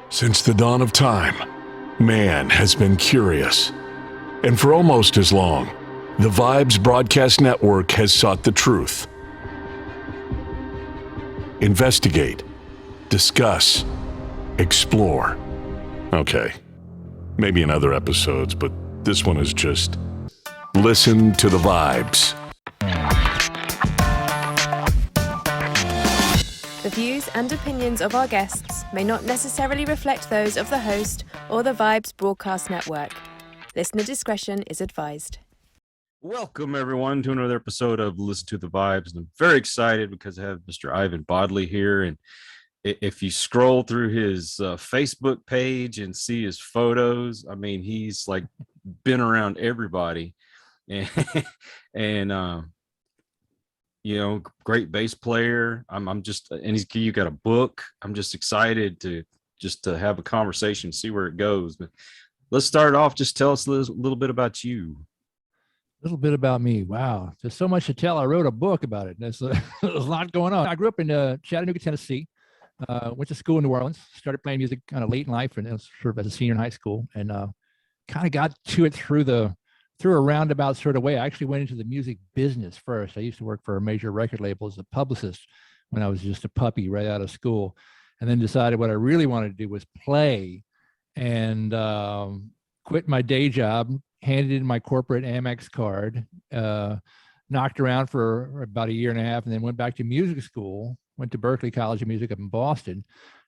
Since the dawn of time, man has been curious. And for almost as long, the Vibes Broadcast Network has sought the truth. Investigate, discuss, explore. Okay, maybe in other episodes, but this one is just listen to the vibes. The views and opinions of our guests may not necessarily reflect those of the host or the Vibes Broadcast Network. Listener discretion is advised. Welcome, everyone, to another episode of Listen to the Vibes. And I'm very excited because I have Mr. Ivan Bodley here. And if you scroll through his Facebook page and see his photos, I mean, he's like been around everybody. And you know, great bass player. I'm just, and you got a book. I'm just excited to have a conversation, see where it goes. But let's start off. Just tell us a little bit about you. A little bit about me. Wow, there's so much to tell. I wrote a book about it. There's a lot going on. I grew up in Chattanooga, Tennessee. Went to school in New Orleans. Started playing music kind of late in life, and it was sort of as a senior in high school. And kind of got to it through a roundabout sort of way. I actually went into the music business first. I used to work for a major record label as a publicist when I was just a puppy right out of school, and then decided what I really wanted to do was play, and quit my day job, handed in my corporate Amex card, knocked around for about a year and a half, and then went back to music school, went to Berklee College of Music up in Boston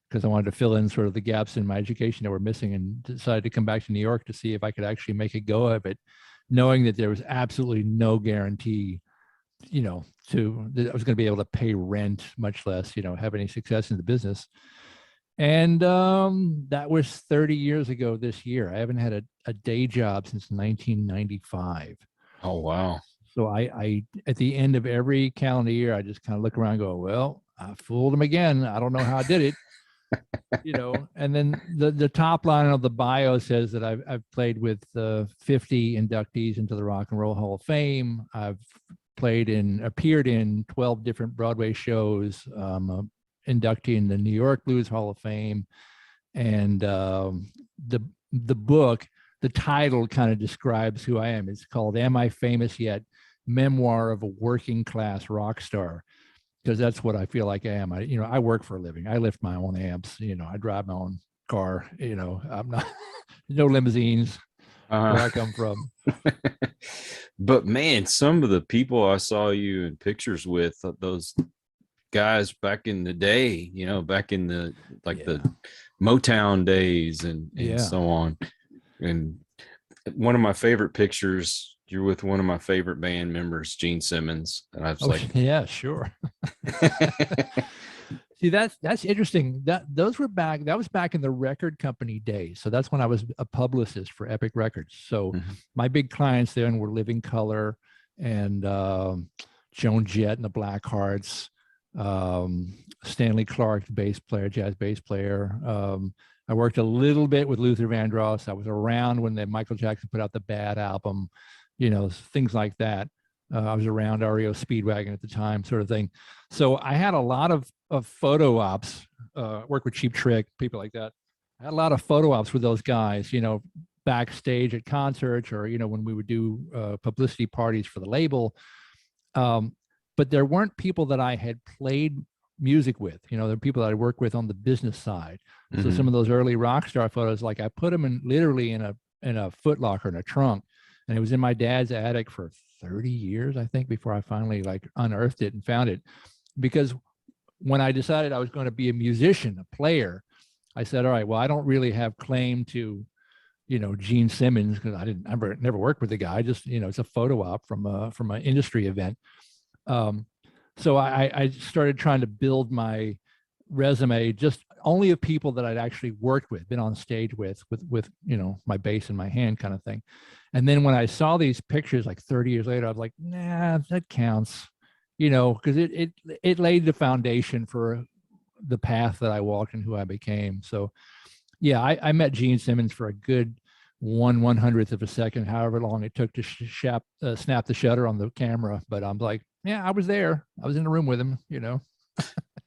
because I wanted to fill in sort of the gaps in my education that were missing, and decided to come back to New York to see if I could actually make a go of it, knowing that there was absolutely no guarantee, you know, that I was going to be able to pay rent, much less, you know, have any success in the business. And that was 30 years ago this year. I haven't had a day job since 1995. Oh, wow. So I at the end of every calendar year, I just kind of look around and go, well, I fooled him again. I don't know how I did it. You know, and then the top line of the bio says that I've played with 50 inductees into the Rock and Roll Hall of Fame. I've appeared in 12 different Broadway shows. Inductee in the New York Blues Hall of Fame, and the book, the title kind of describes who I am. It's called "Am I Famous Yet? Memoir of a Working Class Rock Star," because that's what I feel like I am. I work for a living. I lift my own amps. You know, I drive my own car. You know, I'm not no limousines where I come from. But man, some of the people I saw you in pictures with, those guys back in the day, you know, back in the the Motown days and so on. And one of my favorite pictures, you're with one of my favorite band members, Gene Simmons. And I was like, yeah, sure. See, that's interesting. That was back in the record company days. So that's when I was a publicist for Epic Records. So my big clients then were Living Colour and Joan Jett and the Blackhearts, Stanley Clark, jazz bass player. I worked a little bit with Luther Vandross. I was around when Michael Jackson put out the Bad album, you know, things like that. I was around REO Speedwagon at the time, sort of thing. So I had a lot of photo ops, work with Cheap Trick, people like that. I had a lot of photo ops with those guys, you know, backstage at concerts, or, you know, when we would do publicity parties for the label. But there weren't people that I had played music with. You know, there are people that I worked with on the business side. So some of those early rock star photos, like I put them literally in a Foot Locker in a trunk, and it was in my dad's attic for 30 years, I think, before I finally unearthed it and found it. Because when I decided I was going to be a musician, a player, I said, all right, well, I don't really have claim to, you know, Gene Simmons, because I never worked with the guy. Just, you know, it's a photo op from an industry event. So I started trying to build my resume just only of people that I'd actually worked with, been on stage with, you know, my bass in my hand kind of thing. And then when I saw these pictures like 30 years later, I was like, nah, that counts, you know, because it laid the foundation for the path that I walked and who I became. So yeah, I met Gene Simmons for a good 1/100th of a second, however long it took to snap the shutter on the camera. But I'm like, yeah, I was there. I was in the room with him, you know.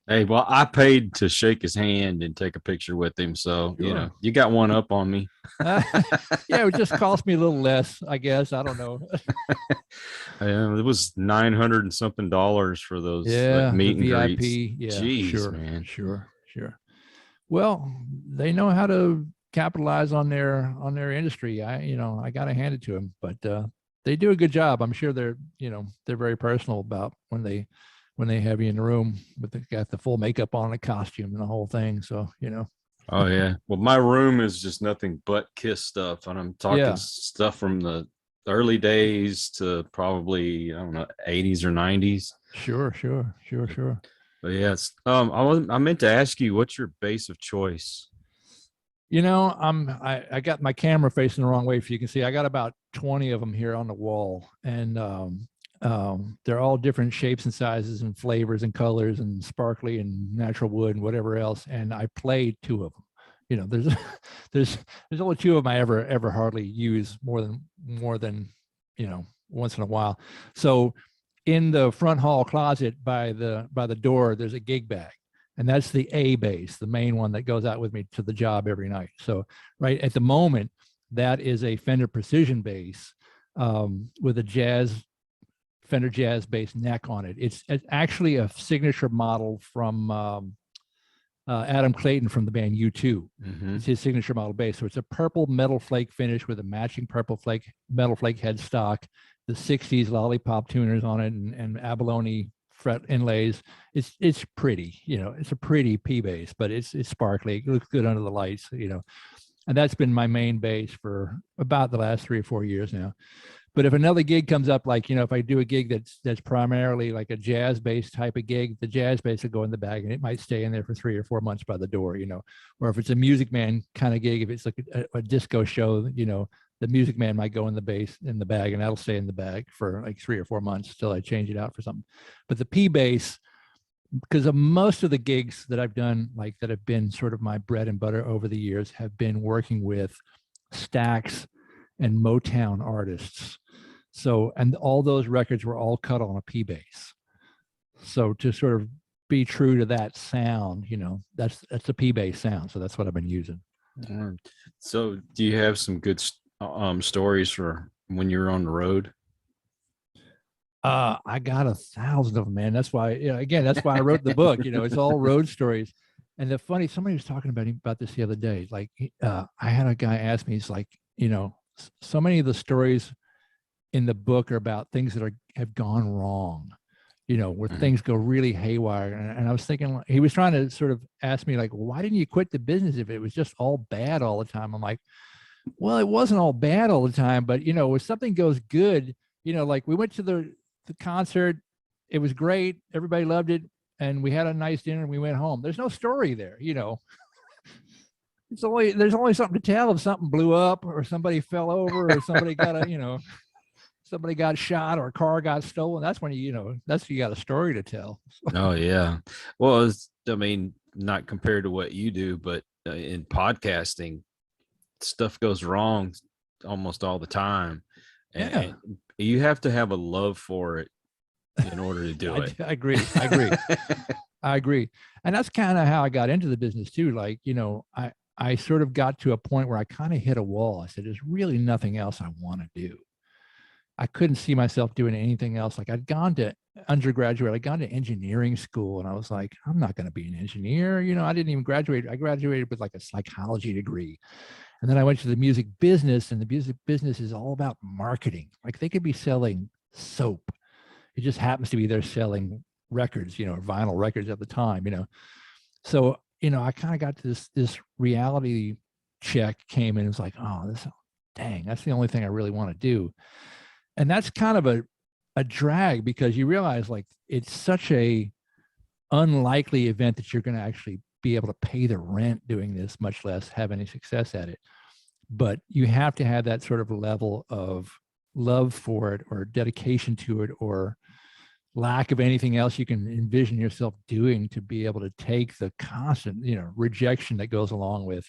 Hey, well, I paid to shake his hand and take a picture with him. So, Sure. you got one up on me. Yeah, it just cost me a little less, I guess. I don't know. It was 900 and something dollars for those like Yeah, the meet and VIP. greets. Yeah, Jeez, sure, man. sure. Well, they know how to capitalize on their industry. I got to hand it to them, but they do a good job. I'm sure they're very personal about when they have you in the room with got the full makeup on, the costume, and the whole thing. So Oh yeah. Well, my room is just nothing but Kiss stuff, and I'm talking yeah, stuff from the early days to probably I don't know 80s or 90s. sure. But yes, I meant to ask you, what's your bass of choice? I got my camera facing the wrong way. If you can see, I got about 20 of them here on the wall, and they're all different shapes and sizes and flavors and colors and sparkly and natural wood and whatever else. And I played two of them. There's there's only two of them I ever hardly use more than once in a while. So in the front hall closet by the door, there's a gig bag. And that's the A bass, the main one that goes out with me to the job every night. So right at the moment, that is a Fender Precision bass with a Fender Jazz bass neck on it. It's actually a signature model from Adam Clayton from the band U2. Mm-hmm. It's his signature model bass. So it's a purple metal flake finish with a matching purple metal flake headstock, the 60s lollipop tuners on it, and abalone fret inlays. It's pretty, it's a pretty P bass, but it's sparkly. It looks good under the lights, and that's been my main bass for about the last 3 or 4 years now. But if another gig comes up, like, if I do a gig that's primarily like a jazz bass type of gig, the jazz bass will go in the bag and it might stay in there for 3 or 4 months by the door, or if it's a Music Man kind of gig, if it's like a disco show, the Music Man might go in the bag and that'll stay in the bag for like 3 or 4 months till I change it out for something. But the P bass, because of most of the gigs that I've done, like that have been sort of my bread and butter over the years, have been working with Stax and Motown artists. So, and all those records were all cut on a P bass. So to sort of be true to that sound, that's a P bass sound. So that's what I've been using. So do you have some good stories for when you're on the road? I got 1,000 of them, man. That's why, again, that's why I wrote the book. It's all road stories. And somebody was talking about this the other day. Like, I had a guy ask me, he's like, so many of the stories in the book are about things that have gone wrong, where things go really haywire. And I was thinking, he was trying to sort of ask me, like, well, why didn't you quit the business if it was just all bad all the time? I'm like, well, it wasn't all bad all the time, but when something goes good, like we went to the concert, it was great, everybody loved it, and we had a nice dinner and we went home. There's no story there, there's only something to tell if something blew up or somebody fell over or somebody somebody got shot or a car got stolen. That's when you got a story to tell. Oh yeah. Well, not compared to what you do, but in podcasting, stuff goes wrong almost all the time. And you have to have a love for it in order to do it. I agree. I agree. And that's kind of how I got into the business too. Like, I sort of got to a point where I kind of hit a wall. I said, there's really nothing else I want to do. I couldn't see myself doing anything else. Like, I'd gone to undergraduate, I'd gone to engineering school, and I was like, I'm not going to be an engineer. I didn't even graduate. I graduated with like a psychology degree. And then I went to the music business, and the music business is all about marketing. Like, they could be selling soap. It just happens to be they're selling records, vinyl records at the time, So, I kind of got to this reality check came in. It was like, oh, that's the only thing I really want to do. And that's kind of a drag, because you realize, like, it's such a unlikely event that you're going to actually be able to pay the rent doing this, much less have any success at it. But you have to have that sort of level of love for it, or dedication to it, or lack of anything else you can envision yourself doing to be able to take the constant, rejection that goes along with,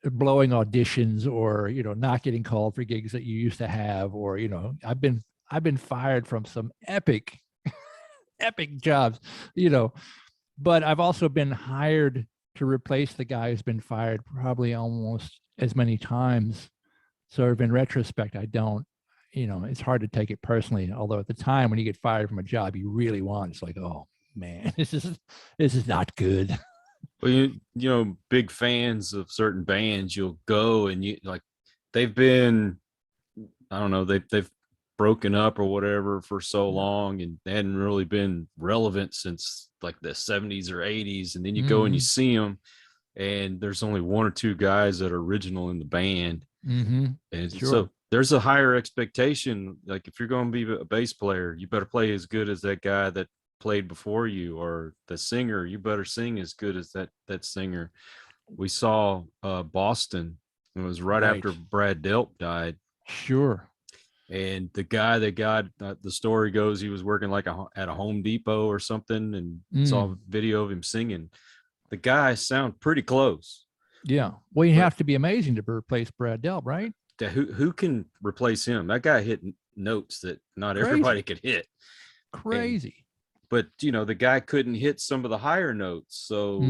blowing auditions, or, not getting called for gigs that you used to have, or, I've been fired from some epic epic jobs, you know. But I've also been hired to replace the guy who's been fired probably almost as many times. Sort of in retrospect, I don't, you know, it's hard to take it personally. Although at the time when you get fired from a job you really want, it's like, oh man, this is not good. Well, you know, big fans of certain bands, you'll go and you like, they've been, I don't know, they've broken up or whatever for so long, and they hadn't really been relevant since like the 70s or 80s. And then you go and you see them, and there's only one or two guys that are original in the band. And so there's a higher expectation. Like if you're going to be a bass player, you better play as good as that guy that played before you, or the singer, you better sing as good as that singer. We saw Boston. It was right after Brad Delp died. Sure. And the guy that got the story goes, he was working like at a Home Depot or something, and saw a video of him singing. The guy sound pretty close. Yeah. Well, you have to be amazing to replace Brad Delp, right? Who can replace him? That guy hit notes that not everybody could hit. Crazy. But you know, the guy couldn't hit some of the higher notes, so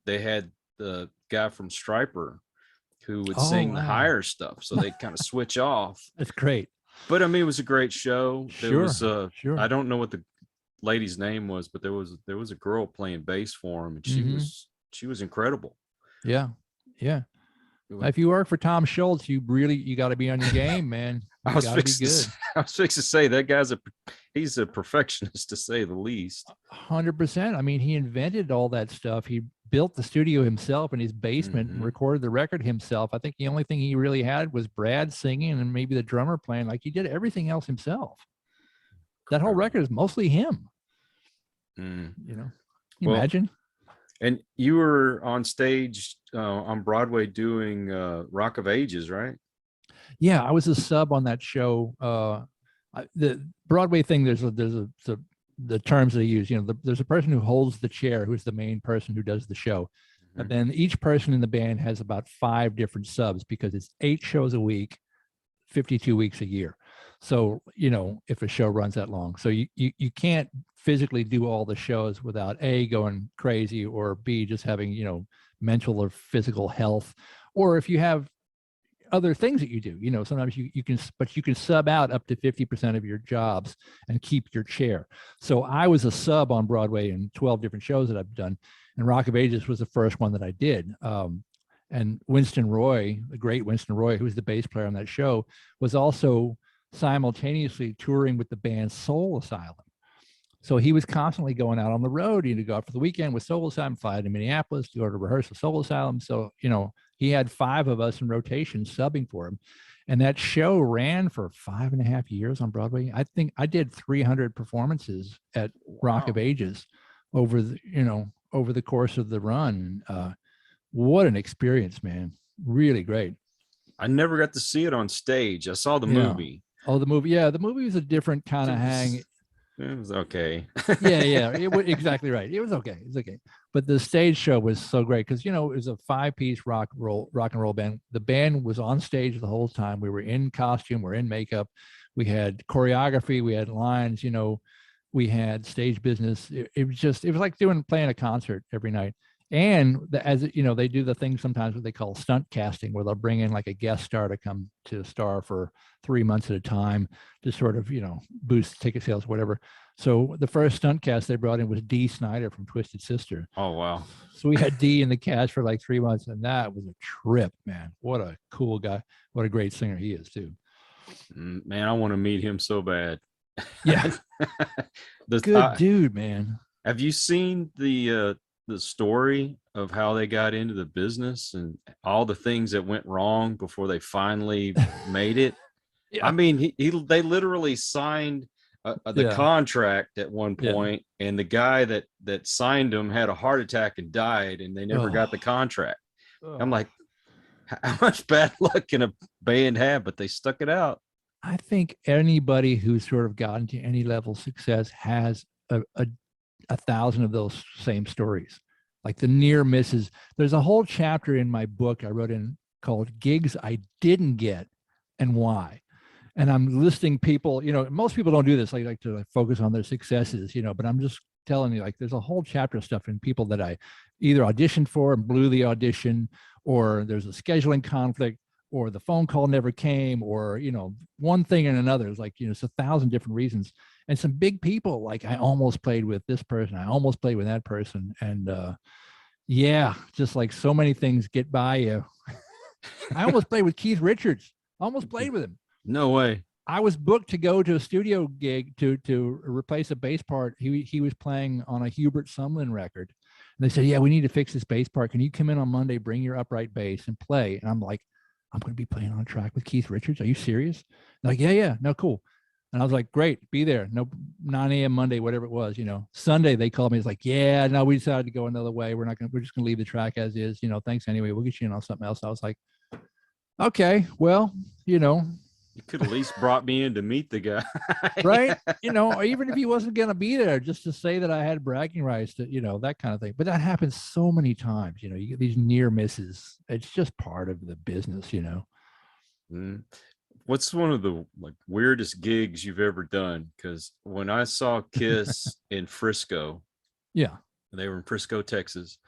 they had the guy from Stryper who would sing the higher stuff. So they kind of switch off. That's great. But I mean, it was a great show. There was sure. I don't know what the lady's name was, but there was a girl playing bass for him, and she was incredible. Yeah. If you work for Tom Schultz, you got to be on your game, man. I was fixing to say that guy's he's a perfectionist, to say the least. 100%. I mean, he invented all that stuff. He built the studio himself in his basement and recorded the record himself. I think the only thing he really had was Brad singing and maybe the drummer playing. Like, he did everything else himself. That whole record is mostly him. You know, imagine. And you were on stage on Broadway doing Rock of Ages, right? Yeah, I was a sub on that show. The Broadway thing, there's the terms they use. You know, there's a person who holds the chair, who's the main person who does the show. And then each person in the band has about 5 different subs, because it's 8 shows a week, 52 weeks a year. So, you know, if a show runs that long, so you can't physically do all the shows without A, going crazy, or B, just having, you know, mental or physical health. Or if you have other things that you do, you know, sometimes you can sub out up to 50% of your jobs and keep your chair. So I was a sub on Broadway in 12 different shows that I've done, and Rock of Ages was the first one that I did. And Winston Roy, the great Winston Roy, who was the bass player on that show, was also simultaneously touring with the band Soul Asylum. So he was constantly going out on the road. He'd go out for the weekend with Soul Asylum, fly to Minneapolis to go to rehearse with Soul Asylum. So, you know, he had 5 of us in rotation subbing for him. And that show ran for 5.5 years on Broadway. I think I did 300 performances at Rock of Ages over the course of the run. What an experience, man. Really great. I never got to see it on stage. I saw the movie. Oh, the movie. Yeah, the movie was a different kind of hang. It was okay. yeah. Exactly right. It was okay. But the stage show was so great because, you know, it was a 5-piece rock and roll band. The band was on stage the whole time. We were in costume. We're in makeup. We had choreography. We had lines. You know, we had stage business. It was like playing a concert every night. And as you know, they do the thing sometimes what they call stunt casting, where they'll bring in like a guest star to come to star for 3 months at a time to sort of, you know, boost ticket sales, whatever. So the first stunt cast they brought in was Dee Snider from Twisted Sister. Oh, wow. So we had Dee in the cast for like 3 months, and that was a trip, man. What a cool guy. What a great singer he is too. Man, I want to meet him so bad. Yeah. Good dude, man. Have you seen the story of how they got into the business and all the things that went wrong before they finally made it? Yeah. I mean, they literally signed the contract at one point, and the guy that signed them had a heart attack and died, and they never got the contract. I'm like, how much bad luck can a band have? But they stuck it out. I think anybody who's sort of gotten to any level of success has a 1,000 of those same stories, like the near misses. There's a whole chapter in my book I wrote in called Gigs I Didn't Get and Why. and I'm listing people, most people don't do this. They like to focus on their successes, but I'm just telling you, like, there's a whole chapter of stuff in people that I either auditioned for and blew the audition, or there's a scheduling conflict, or the phone call never came, or, one thing and another. It's like, it's 1,000 different reasons. And some big people, like I almost played with this person, I almost played with that person. And yeah, just like so many things get by you. I almost played with Keith Richards, almost played with him. No way. I was booked to go to a studio gig to replace a bass part. He was playing on a Hubert Sumlin record. And they said, yeah, we need to fix this bass part. Can you come in on Monday, bring your upright bass and play? And I'm like, I'm going to be playing on a track with Keith Richards. Are you serious? They're like, yeah, no, cool. And I was like, great, be there. No, 9 a.m. Monday, whatever it was, Sunday, they called me. It's like, yeah, no, we decided to go another way. We're just going to leave the track as is, thanks anyway. We'll get you in on something else. I was like, okay, well, You could at least brought me in to meet the guy. right. Even if he wasn't going to be there, just to say that I had bragging rights to, that kind of thing. But that happens so many times, you get these near misses. It's just part of the business, Mm. What's one of the weirdest gigs you've ever done? Because when I saw Kiss in Frisco, Yeah, they were in Frisco, Texas,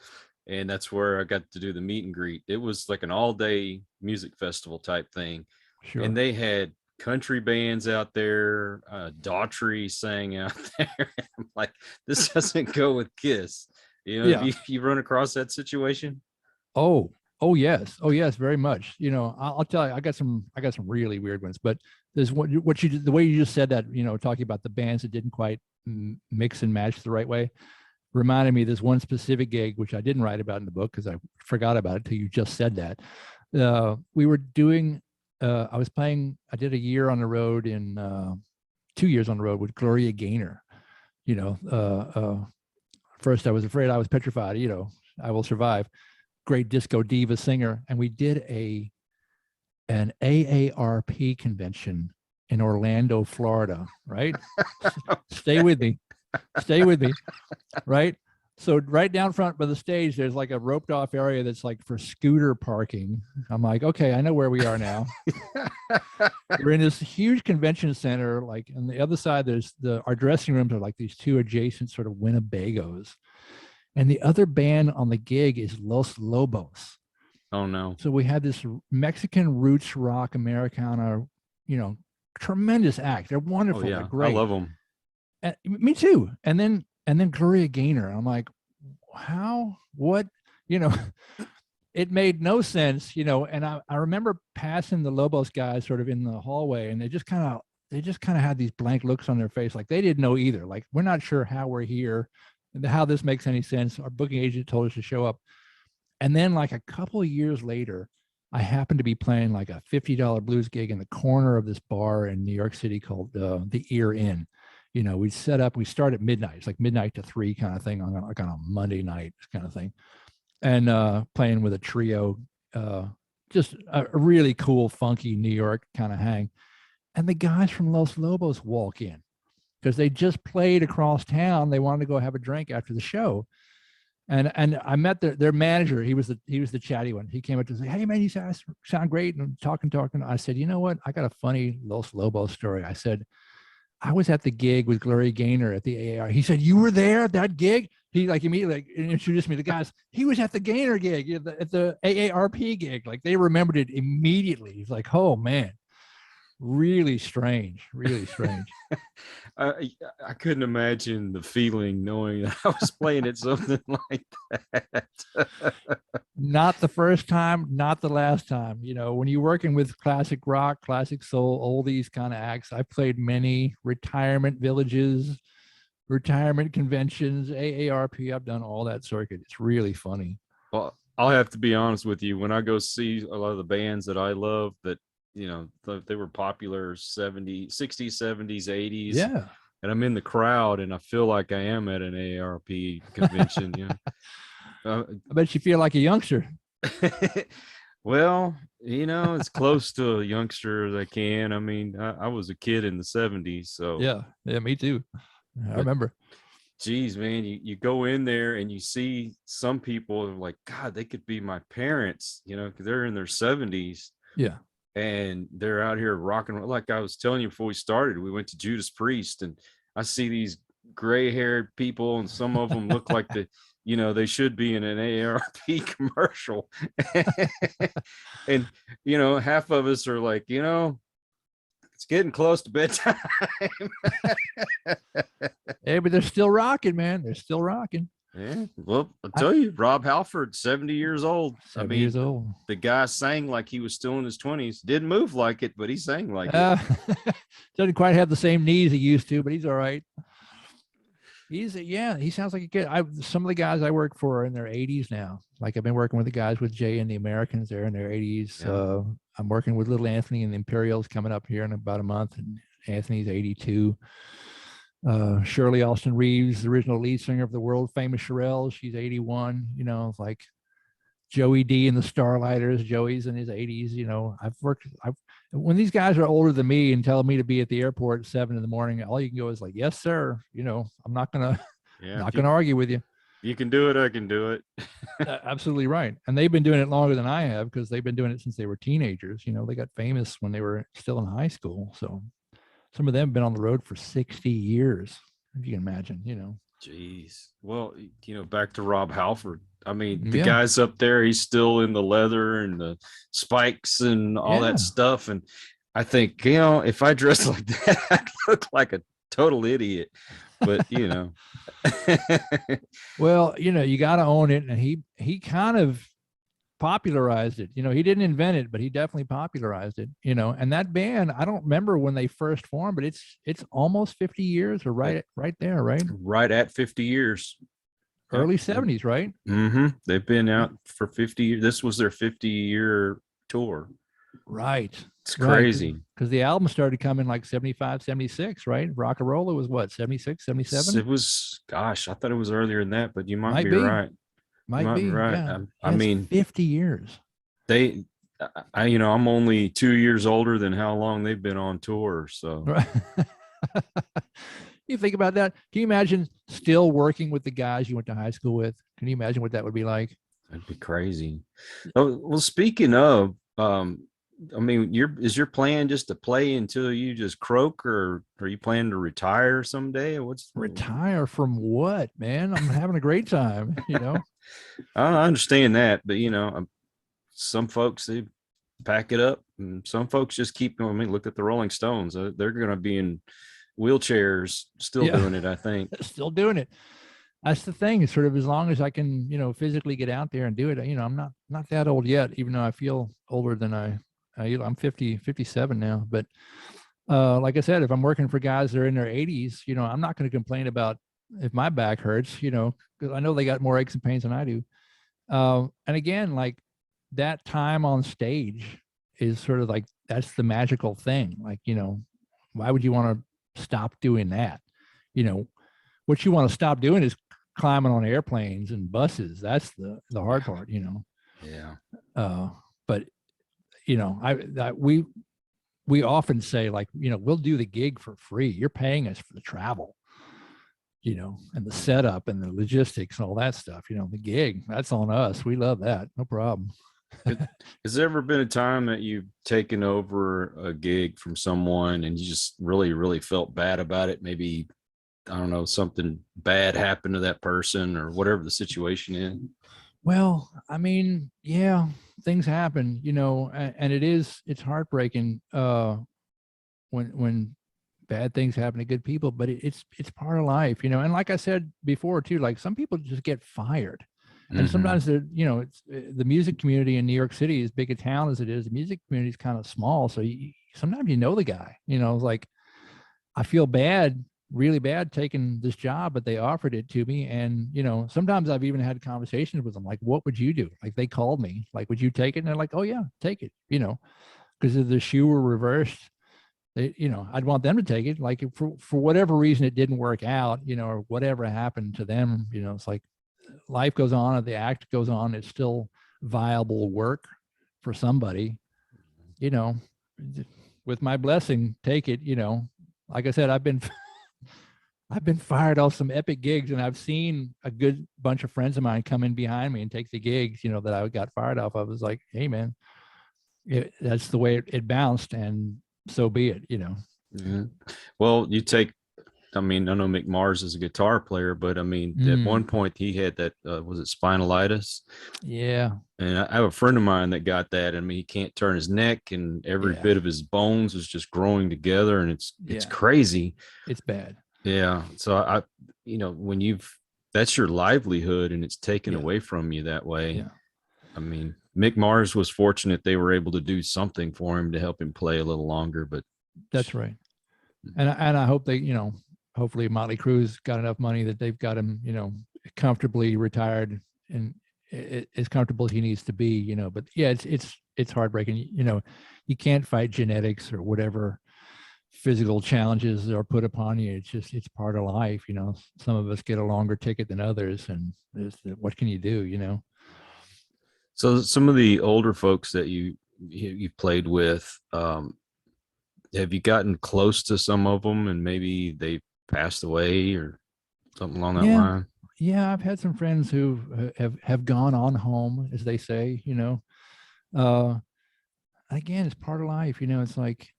and that's where I got to do the meet and greet. It was like an all-day music festival type thing. sure. And they had country bands out there. Daughtry sang out there. I'm like, this doesn't go with Kiss. Yeah. If you run across that situation. Oh yes, very much. I'll tell you, I got some really weird ones. But there's the way you just said that, talking about the bands that didn't quite mix and match the right way, reminded me of this one specific gig which I didn't write about in the book because I forgot about it till you just said that. We were doing. I did a year on the road 2 years on the road with Gloria Gaynor. First I was afraid, I was petrified, I will survive. Great disco diva singer. And we did an AARP convention in Orlando, Florida, right? Stay with me, right? So right down front by the stage, there's like a roped off area that's like for scooter parking. I'm like, okay, I know where we are now. We're in this huge convention center. Like on the other side, our dressing rooms are like these two adjacent sort of Winnebagos. And the other band on the gig is Los Lobos. Oh no. So we had this Mexican roots rock Americana, tremendous act. They're wonderful. Oh, yeah. They're great. I love them. And, me too. And then Gloria Gaynor. I'm like, what, it made no sense, and I remember passing the Lobos guys sort of in the hallway, and they just kind of had these blank looks on their face. Like they didn't know either. Like, we're not sure how we're here and how this makes any sense. Our booking agent told us to show up. And then like a couple of years later, I happened to be playing like a $50 blues gig in the corner of this bar in New York City called the Ear Inn. We start at midnight. It's like midnight to 3 kind of thing on a Monday night kind of thing. And playing with a trio, just a really cool, funky New York kind of hang. And the guys from Los Lobos walk in because they just played across town. They wanted to go have a drink after the show. And I met their manager. He was the chatty one. He came up to say, "Hey man, you sound great." And talking. I said, "You know what? I got a funny Los Lobos story." I said, "I was at the gig with Gloria Gaynor at the AAR." He said, "You were there at that gig?" He immediately introduced me to the guys. He was at the Gaynor gig, at the AARP gig. Like they remembered it immediately. He's like, "Oh man, really strange, really strange." I couldn't imagine the feeling knowing that I was playing at something like that. Not the first time, not the last time. When you're working with classic rock, classic soul, all these kind of acts, I played many retirement villages, retirement conventions, AARP. I've done all that circuit. It's really funny. Well, I'll have to be honest with you. When I go see a lot of the bands that I love that, they were popular 60s, 70s, 80s. Yeah. And I'm in the crowd and I feel like I am at an AARP convention. I bet you feel like a youngster. Well, as close to a youngster as I can. I mean, I was a kid in the 70s. So yeah, me too. I remember. Geez, man, you go in there and you see some people like, God, they could be my parents, because they're in their 70s. Yeah. and they're out here rocking. Like I was telling you before we started, we went to Judas Priest, and I see these gray-haired people, and some of them look like they should be in an AARP commercial. And half of us are like, it's getting close to bedtime. Hey, but they're still rocking, man. They're still rocking. Yeah, well, I'll tell you, Rob Halford, 70 years old. 70 years old. The guy sang like he was still in his 20s. Didn't move like it, but he sang like it. Doesn't quite have the same knees he used to, but he's all right. He sounds like a kid. Some of the guys I work for are in their 80s now. Like I've been working with the guys with Jay and the Americans. They're in their 80s. Yeah. I'm working with little Anthony and the Imperials coming up here in about a month, and Anthony's 82. Shirley Alston Reeves, the original lead singer of the world famous Shirelles, she's 81. It's like Joey D and the Starlighters. Joey's in his 80s. When these guys are older than me and telling me to be at the airport at 7 a.m, all you can go is like, yes, sir. I'm not gonna argue with you. You can do it. I can do it. Absolutely right. And they've been doing it longer than I have, because they've been doing it since they were teenagers. They got famous when they were still in high school. So some of them have been on the road for 60 years, if you can imagine, Jeez. Well, back to Rob Halford. I mean, the guy's up there, he's still in the leather and the spikes and all that stuff. And I think, if I dressed like that, I'd look like a total idiot. But, Well, you got to own it. And he kind of popularized it. He didn't invent it, but he definitely popularized it. And that band, I don't remember when they first formed, but it's almost 50 years, or right there, right? Right at 50 years. Early 70s, right? Mm-hmm. They've been out for 50 years. This was their 50-year tour. Right. It's crazy. Because the album started coming like 75, 76, right? Rock-a-Rolla was what, 76, 77? It was, gosh, I thought it was earlier than that, but you might be right. Might be right. Yeah. I mean, 50 years. I'm only 2 years older than how long they've been on tour. So right. You think about that. Can you imagine still working with the guys you went to high school with? Can you imagine what that would be like? That'd be crazy. Oh, well, speaking of, is your plan just to play until you just croak, or are you planning to retire someday? Retire from what, man? I'm having a great time, I understand that, but some folks, they pack it up, and some folks just keep going. I mean, look at the Rolling Stones. They're going to be in wheelchairs still doing it, I think. Still doing it. That's the thing. It's sort of, as long as I can, physically get out there and do it. I'm not that old yet, even though I feel older than I'm 57 now. But like I said, if I'm working for guys that are in their 80s, I'm not going to complain about if my back hurts, because I know they got more aches and pains than I do. And again, like that time on stage is sort of like, that's the magical thing. Like, why would you want to stop doing that? What you want to stop doing is climbing on airplanes and buses. That's the hard part, Yeah. But we often say, like, we'll do the gig for free. You're paying us for the travel, and the setup and the logistics and all that stuff. The gig, that's on us. We love that. No problem. Has there ever been a time that you've taken over a gig from someone and you just really, really felt bad about it? Maybe, I don't know, something bad happened to that person or whatever the situation is? Well, I mean, yeah, things happen, and it's heartbreaking when bad things happen to good people, but it's part of life, and like I said before too, like some people just get fired. And sometimes it's the music community in New York City, as big a town as it is, the music community is kind of small. So sometimes the guy, it's like, I feel bad, really bad taking this job, but they offered it to me. And, sometimes I've even had conversations with them, like, what would you do? Like, they called me, like, would you take it? And they're like, oh yeah, take it, because if the shoe were reversed, I'd want them to take it. Like, for whatever reason, it didn't work out, or whatever happened to them, it's like, life goes on and the act goes on. It's still viable work for somebody, with my blessing, take it. Like I said, I've been fired off some epic gigs, and I've seen a good bunch of friends of mine come in behind me and take the gigs, that I got fired off. I was like, hey man, that's the way it bounced, and so be it, Yeah. Well, I mean, I know Mick Mars is a guitar player, but I mean, at one point he had that, was it spinalitis? Yeah. And I have a friend of mine that got that. I mean, he can't turn his neck, and every Yeah. bit of his bones is just growing together, and it's Yeah. crazy. It's bad. Yeah. So when that's your livelihood and it's taken Yeah. away from you that way. Yeah. I mean, Mick Mars was fortunate they were able to do something for him to help him play a little longer, but That's right. And I hope they, hopefully Motley Crue's got enough money that they've got him, comfortably retired and as comfortable as he needs to be, but yeah, it's heartbreaking. You can't fight genetics or whatever physical challenges are put upon you. It's part of life. Some of us get a longer ticket than others, and what can you do? So some of the older folks that you played with, have you gotten close to some of them and maybe they passed away or something along that line? Yeah, I've had some friends who have gone on home, as they say. Again, it's part of life. It's like,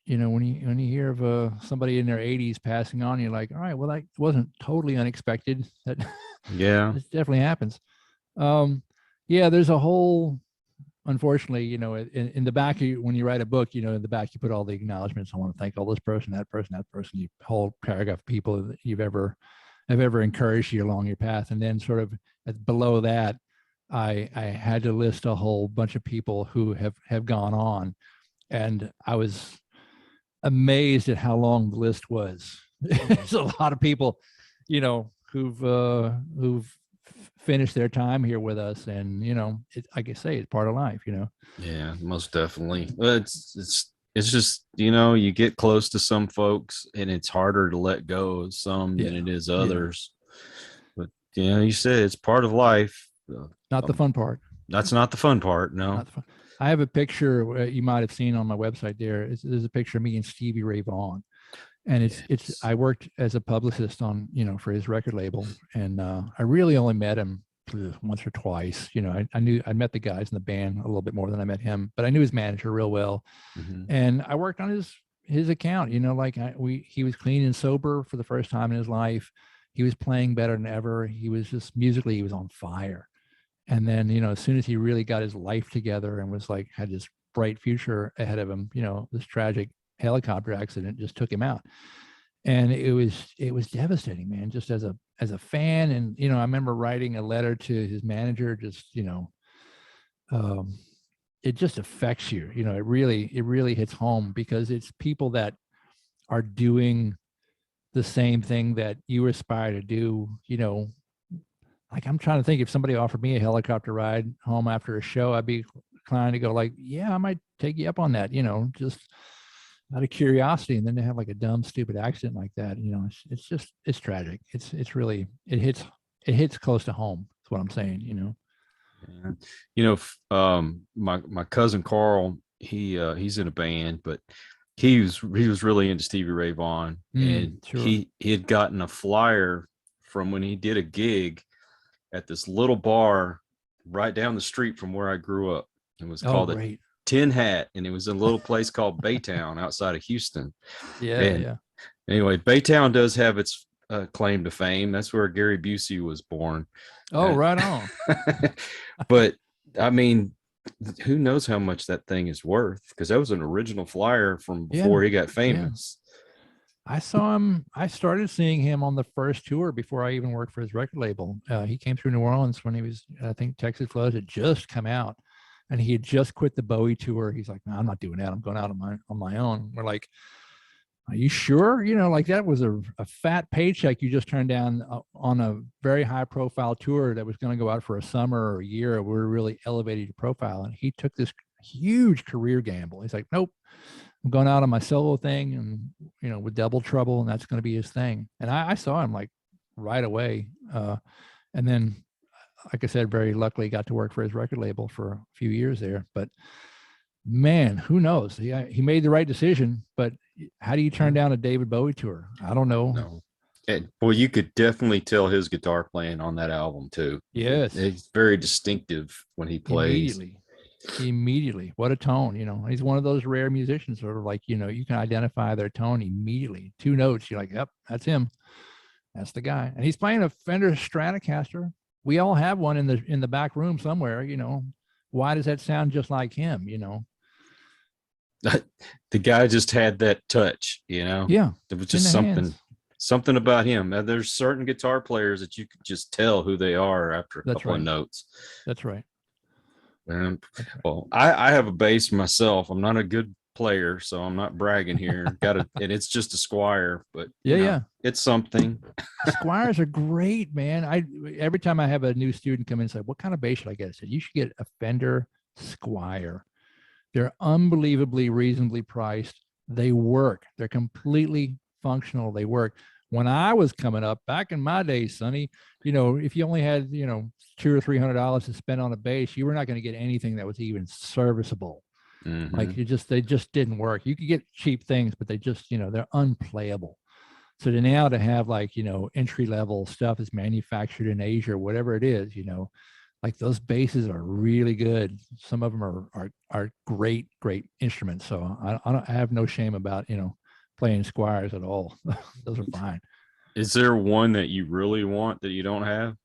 when you hear of somebody in their 80s passing on, you're like, all right, well, that wasn't totally unexpected. That Yeah. it definitely happens. Yeah, there's a whole, unfortunately, in the back, when you write a book, in the back, you put all the acknowledgments. I want to thank all this person, that person, you whole paragraph of people that have ever encouraged you along your path. And then sort of below that, I had to list a whole bunch of people who have gone on. And I was amazed at how long the list was. There's a lot of people, who've finished their time here with us, and like I say, it's part of life. Yeah, most definitely. It's just, you get close to some folks and it's harder to let go of some than it is others. But you said it's part of life. Not the fun part. That's not the fun part. No. I have a picture you might have seen on my website. There's a picture of me and Stevie Ray Vaughan, and it's I worked as a publicist on for his record label, and I really only met him once or twice. I met the guys in the band a little bit more than I met him, but I knew his manager real well. Mm-hmm. And I worked on his account. He was clean and sober for the first time in his life. He was playing better than ever. He was just musically, he was on fire. And then, as soon as he really got his life together and was like, had this bright future ahead of him, this tragic helicopter accident just took him out. And it was devastating, man, just as a fan. And, I remember writing a letter to his manager, just, it just affects you, it really hits home, because it's people that are doing the same thing that you aspire to do. Like, I'm trying to think, if somebody offered me a helicopter ride home after a show, I'd be inclined to go like, yeah, I might take you up on that, just out of curiosity. And then to have like a dumb, stupid accident like that, it's tragic. It hits close to home. That's what I'm saying, my cousin Carl, he's in a band, but he was really into Stevie Ray Vaughan, and sure. he had gotten a flyer from when he did a gig at this little bar right down the street from where I grew up. It was called the Tin Hat, and it was in a little place called Baytown outside of Houston. Yeah. Anyway, Baytown does have its claim to fame. That's where Gary Busey was born. Oh, right on. But I mean, who knows how much that thing is worth? Because that was an original flyer from before he got famous. I saw him. I started seeing him on the first tour before I even worked for his record label. He came through New Orleans when he was, I think, Texas Floods had just come out, and he had just quit the Bowie tour. He's like, "No, I'm not doing that. I'm going out on my own." We're like, "Are you sure?" Like, that was a fat paycheck you just turned down on a very high profile tour that was going to go out for a summer or a year. We were really elevated your profile, and he took this huge career gamble. He's like, "Nope. I'm going out on my solo thing, and with Double Trouble, and that's going to be his thing." And I saw him like right away, and then, like I said, very luckily got to work for his record label for a few years there. But man, who knows? He made the right decision. But how do you turn down a David Bowie tour? I don't know. No. And, well, you could definitely tell his guitar playing on that album too. Yes, it's very distinctive when he plays. Immediately. Immediately. What a tone, he's one of those rare musicians, sort of like, you can identify their tone immediately. 2 notes, you're like, yep, that's him. That's the guy. And he's playing a Fender Stratocaster. We all have one in the back room somewhere, Why does that sound just like him, The guy just had that touch, Yeah. It was just something about him. There's certain guitar players that you could just tell who they are after a couple of notes. That's right. Well, I have a bass myself. I'm not a good player, so I'm not bragging here. And it's just a Squire, but it's something. Squires are great, man. Every time I have a new student come in and say, what kind of bass should I get? I said, you should get a Fender Squire. They're unbelievably reasonably priced. They work. They're completely functional. They work. When I was coming up back in my day, Sonny, if you only had, $200 or $300 to spend on a bass, you were not going to get anything that was even serviceable. Mm-hmm. Like they just didn't work. You could get cheap things, but they just, they're unplayable. So now to have like, entry level stuff is manufactured in Asia or whatever it is, like those basses are really good. Some of them are great instruments. So I have no shame about, playing Squires at all. Those are fine. Is there one that you really want that you don't have?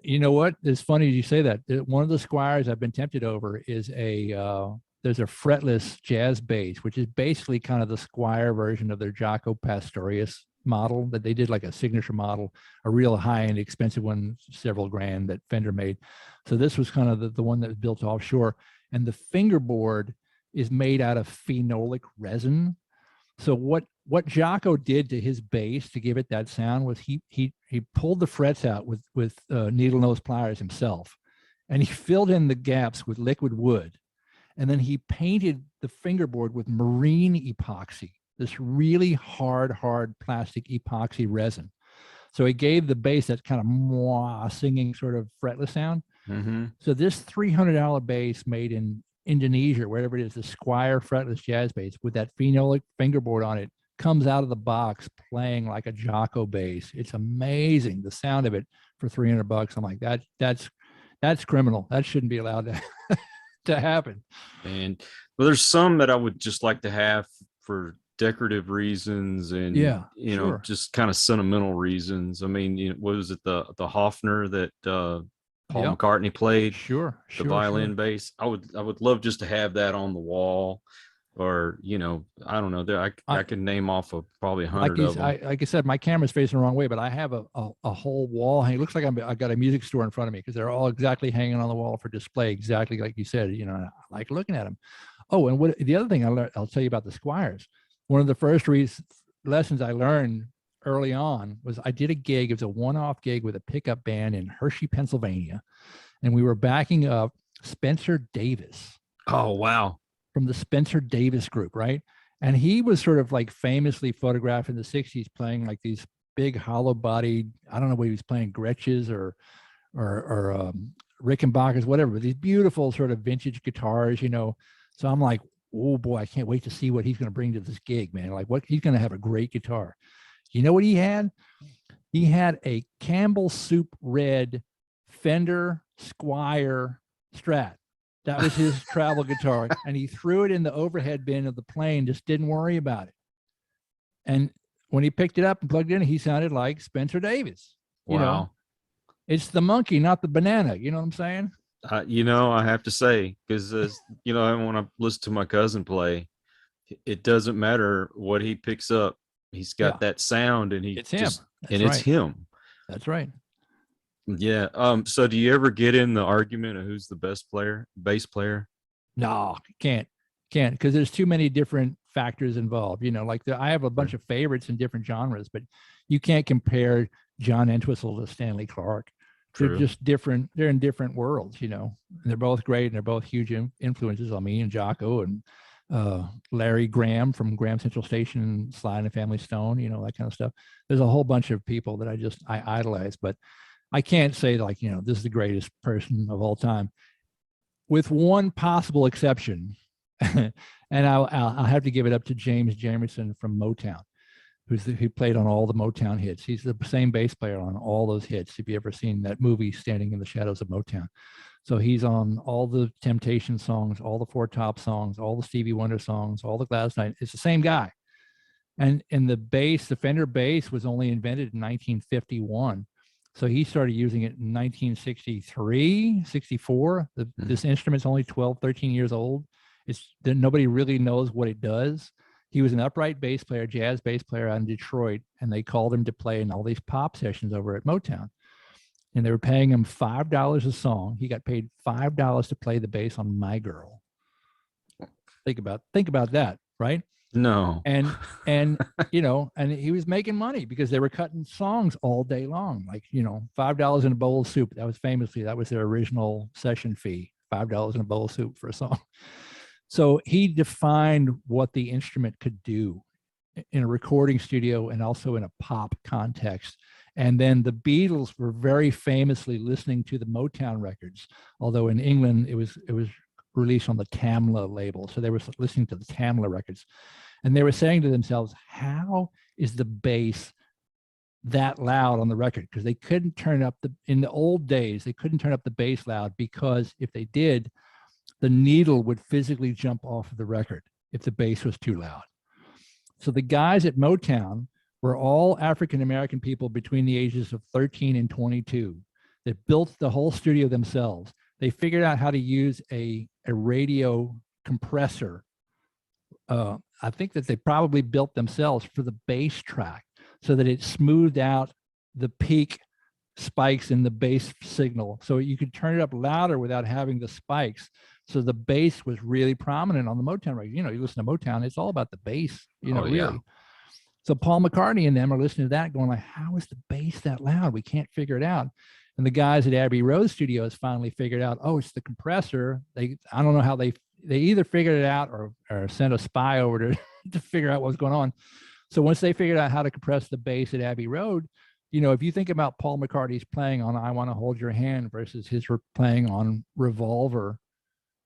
You know what? It's funny you say that. One of the Squires I've been tempted over is there's a fretless jazz bass, which is basically kind of the Squire version of their Jaco Pastorius model that they did, like a signature model, a real high-end expensive one, several grand, that Fender made. So this was kind of the one that was built offshore, and the fingerboard is made out of phenolic resin. So what Jaco did to his bass to give it that sound was he pulled the frets out with needle nose pliers himself, and he filled in the gaps with liquid wood, and then he painted the fingerboard with marine epoxy, this really hard plastic epoxy resin. So it gave the bass that kind of mwah singing sort of fretless sound. Mm-hmm. So this $300 bass made in Indonesia, wherever it is, the Squire fretless jazz bass with that phenolic fingerboard on it, comes out of the box playing like a Jaco bass. It's amazing, the sound of it for $300. I'm like, that's criminal. That shouldn't be allowed to happen. And well, there's some that I would just like to have for decorative reasons and just kind of sentimental reasons. I mean, what was it, the Hofner that Paul McCartney played? The violin bass. I would love just to have that on the wall, or I don't know. I can name off of probably 100 of them. Like I said, my camera's facing the wrong way, but I have a whole wall. It looks like I got a music store in front of me, because they're all exactly hanging on the wall for display, exactly like you said. I like looking at them. Oh, and the other thing I'll tell you about the Squires. One of the first lessons I learned early on was I did a gig. It was a one-off gig with a pickup band in Hershey, Pennsylvania, and we were backing up Spencer Davis. Oh, wow. From the Spencer Davis group, right? And he was sort of like famously photographed in the 60s playing like these big hollow-bodied, I don't know what he was playing, Gretches or Rickenbackers, whatever, but these beautiful sort of vintage guitars, So I'm like, oh boy, I can't wait to see what he's going to bring to this gig, man. Like, he's going to have a great guitar. You know what he had? He had a Campbell Soup red Fender Squire Strat. That was his travel guitar, and he threw it in the overhead bin of the plane, just didn't worry about it. And when he picked it up and plugged it in, he sounded like Spencer Davis. Wow. It's the monkey, not the banana. You know what I'm saying? I have to say, because when I listen to my cousin play, it doesn't matter what he picks up. He's got that sound, and it's him. That's right. Yeah. So do you ever get in the argument of who's the best bass player? No, can't, because there's too many different factors involved. I have a bunch of favorites in different genres, but you can't compare John Entwistle to Stanley Clarke. True. They're just different. They're in different worlds, and they're both great, and they're both huge influences on me and Jaco and Larry Graham from Graham Central Station and Sly and the Family Stone, that kind of stuff. There's a whole bunch of people that I idolize, but I can't say this is the greatest person of all time, with one possible exception. And I'll have to give it up to James Jamerson from Motown, who played on all the Motown hits. He's the same bass player on all those hits. If you ever seen that movie, Standing in the Shadows of Motown. So he's on all the Temptation songs, all the Four Top songs, all the Stevie Wonder songs, all the Gladys Knight. It's the same guy. And the bass, the Fender bass was only invented in 1951. So he started using it in 1963, 64. This instrument's only 12, 13 years old. Nobody really knows what it does. He was an upright bass player, jazz bass player out in Detroit, and they called him to play in all these pop sessions over at Motown. And they were paying him $5 a song. He got paid $5 to play the bass on My Girl. Think about that, right? No. And you know, and he was making money because they were cutting songs all day long. Like, you know, $5 in a bowl of soup. That was their original session fee, $5 in a bowl of soup for a song. So he defined what the instrument could do in a recording studio and also in a pop context. And then the Beatles were very famously listening to the Motown records, although in England it was released on the Tamla label. So they were listening to the Tamla records, and they were saying to themselves, how is the bass that loud on the record? Because they couldn't turn up in the old days, they couldn't turn up the bass loud, because if they did, the needle would physically jump off of the record if the bass was too loud. So the guys at Motown were all African-American people between the ages of 13 and 22 that built the whole studio themselves. They figured out how to use a radio compressor. I think that they probably built themselves for the bass track so that it smoothed out the peak spikes in the bass signal. So you could turn it up louder without having the spikes. So the bass was really prominent on the Motown record. You know, you listen to Motown, it's all about the bass, you know, really. Yeah. So Paul McCartney and them are listening to that going like, how is the bass that loud? We can't figure it out. And the guys at Abbey Road Studios finally figured out, oh, it's the compressor. I don't know how they either figured it out or sent a spy over to figure out what was going on. So once they figured out how to compress the bass at Abbey Road, you know, if you think about Paul McCartney's playing on I Want to Hold Your Hand versus his playing on Revolver,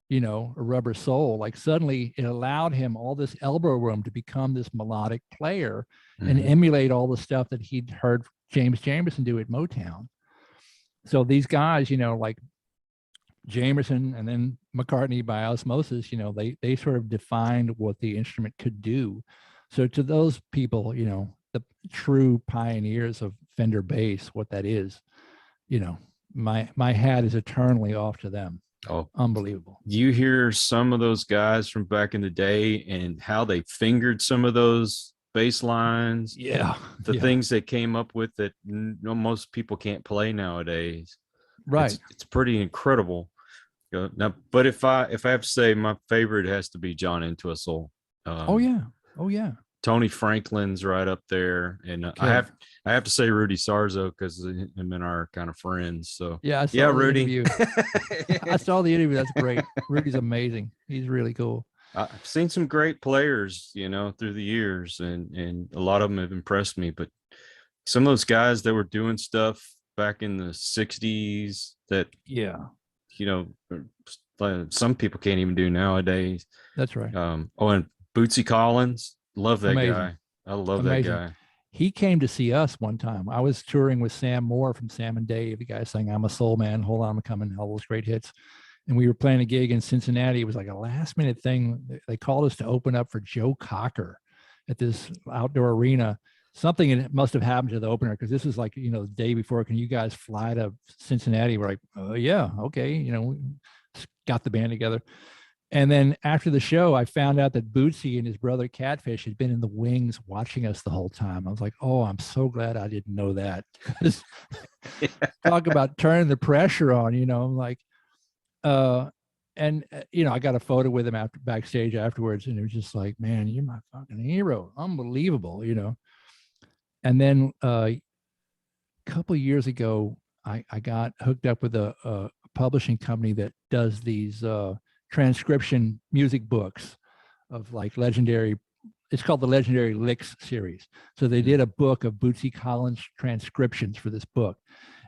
you know, or Rubber Soul, like suddenly it allowed him all this elbow room to become this melodic player and emulate all the stuff that he'd heard James Jamerson do at Motown. So these guys, you know, like Jamerson and then McCartney by osmosis, you know, they sort of defined what the instrument could do. So to those people, you know, the true pioneers of Fender bass, what that is, you know, my hat is eternally off to them. Oh, unbelievable. You hear some of those guys from back in the day and how they fingered some of those bass lines. Yeah. The things they came up with that most people can't play nowadays. Right. It's pretty incredible. Now, but if I have to say, my favorite has to be John Entwistle. Oh yeah. Tony Franklin's right up there, and okay. I have to say Rudy Sarzo because him and I are kind of friends. So yeah, Rudy. Yeah. I saw the interview. That's great. Rudy's amazing. He's really cool. I've seen some great players, you know, through the years, and a lot of them have impressed me. But some of those guys that were doing stuff back in the '60s that, you know, some people can't even do nowadays. That's right. And Bootsy Collins. Love that guy. I love that guy. He came to see us one time. I was touring with Sam Moore from Sam and Dave. The guy saying, "I'm a soul man. Hold on, I'm coming." All those great hits. And we were playing a gig in Cincinnati. It was like a last minute thing. They called us to open up for Joe Cocker at this outdoor arena. Something must have happened to the opener because this was like, you know, the day before. Can you guys fly to Cincinnati? We're like, yeah, okay. You know, we got the band together. And then after the show, I found out that Bootsy and his brother Catfish had been in the wings watching us the whole time. I was like, oh, I'm so glad I didn't know that. Talk about turning the pressure on, you know. I'm like, you know, I got a photo with him backstage afterwards, and it was just like, man, you're my fucking hero. Unbelievable, you know. And then a couple of years ago, I got hooked up with a publishing company that does these transcription music books of like legendary, it's called the Legendary Licks series. So they did a book of Bootsy Collins transcriptions for this book.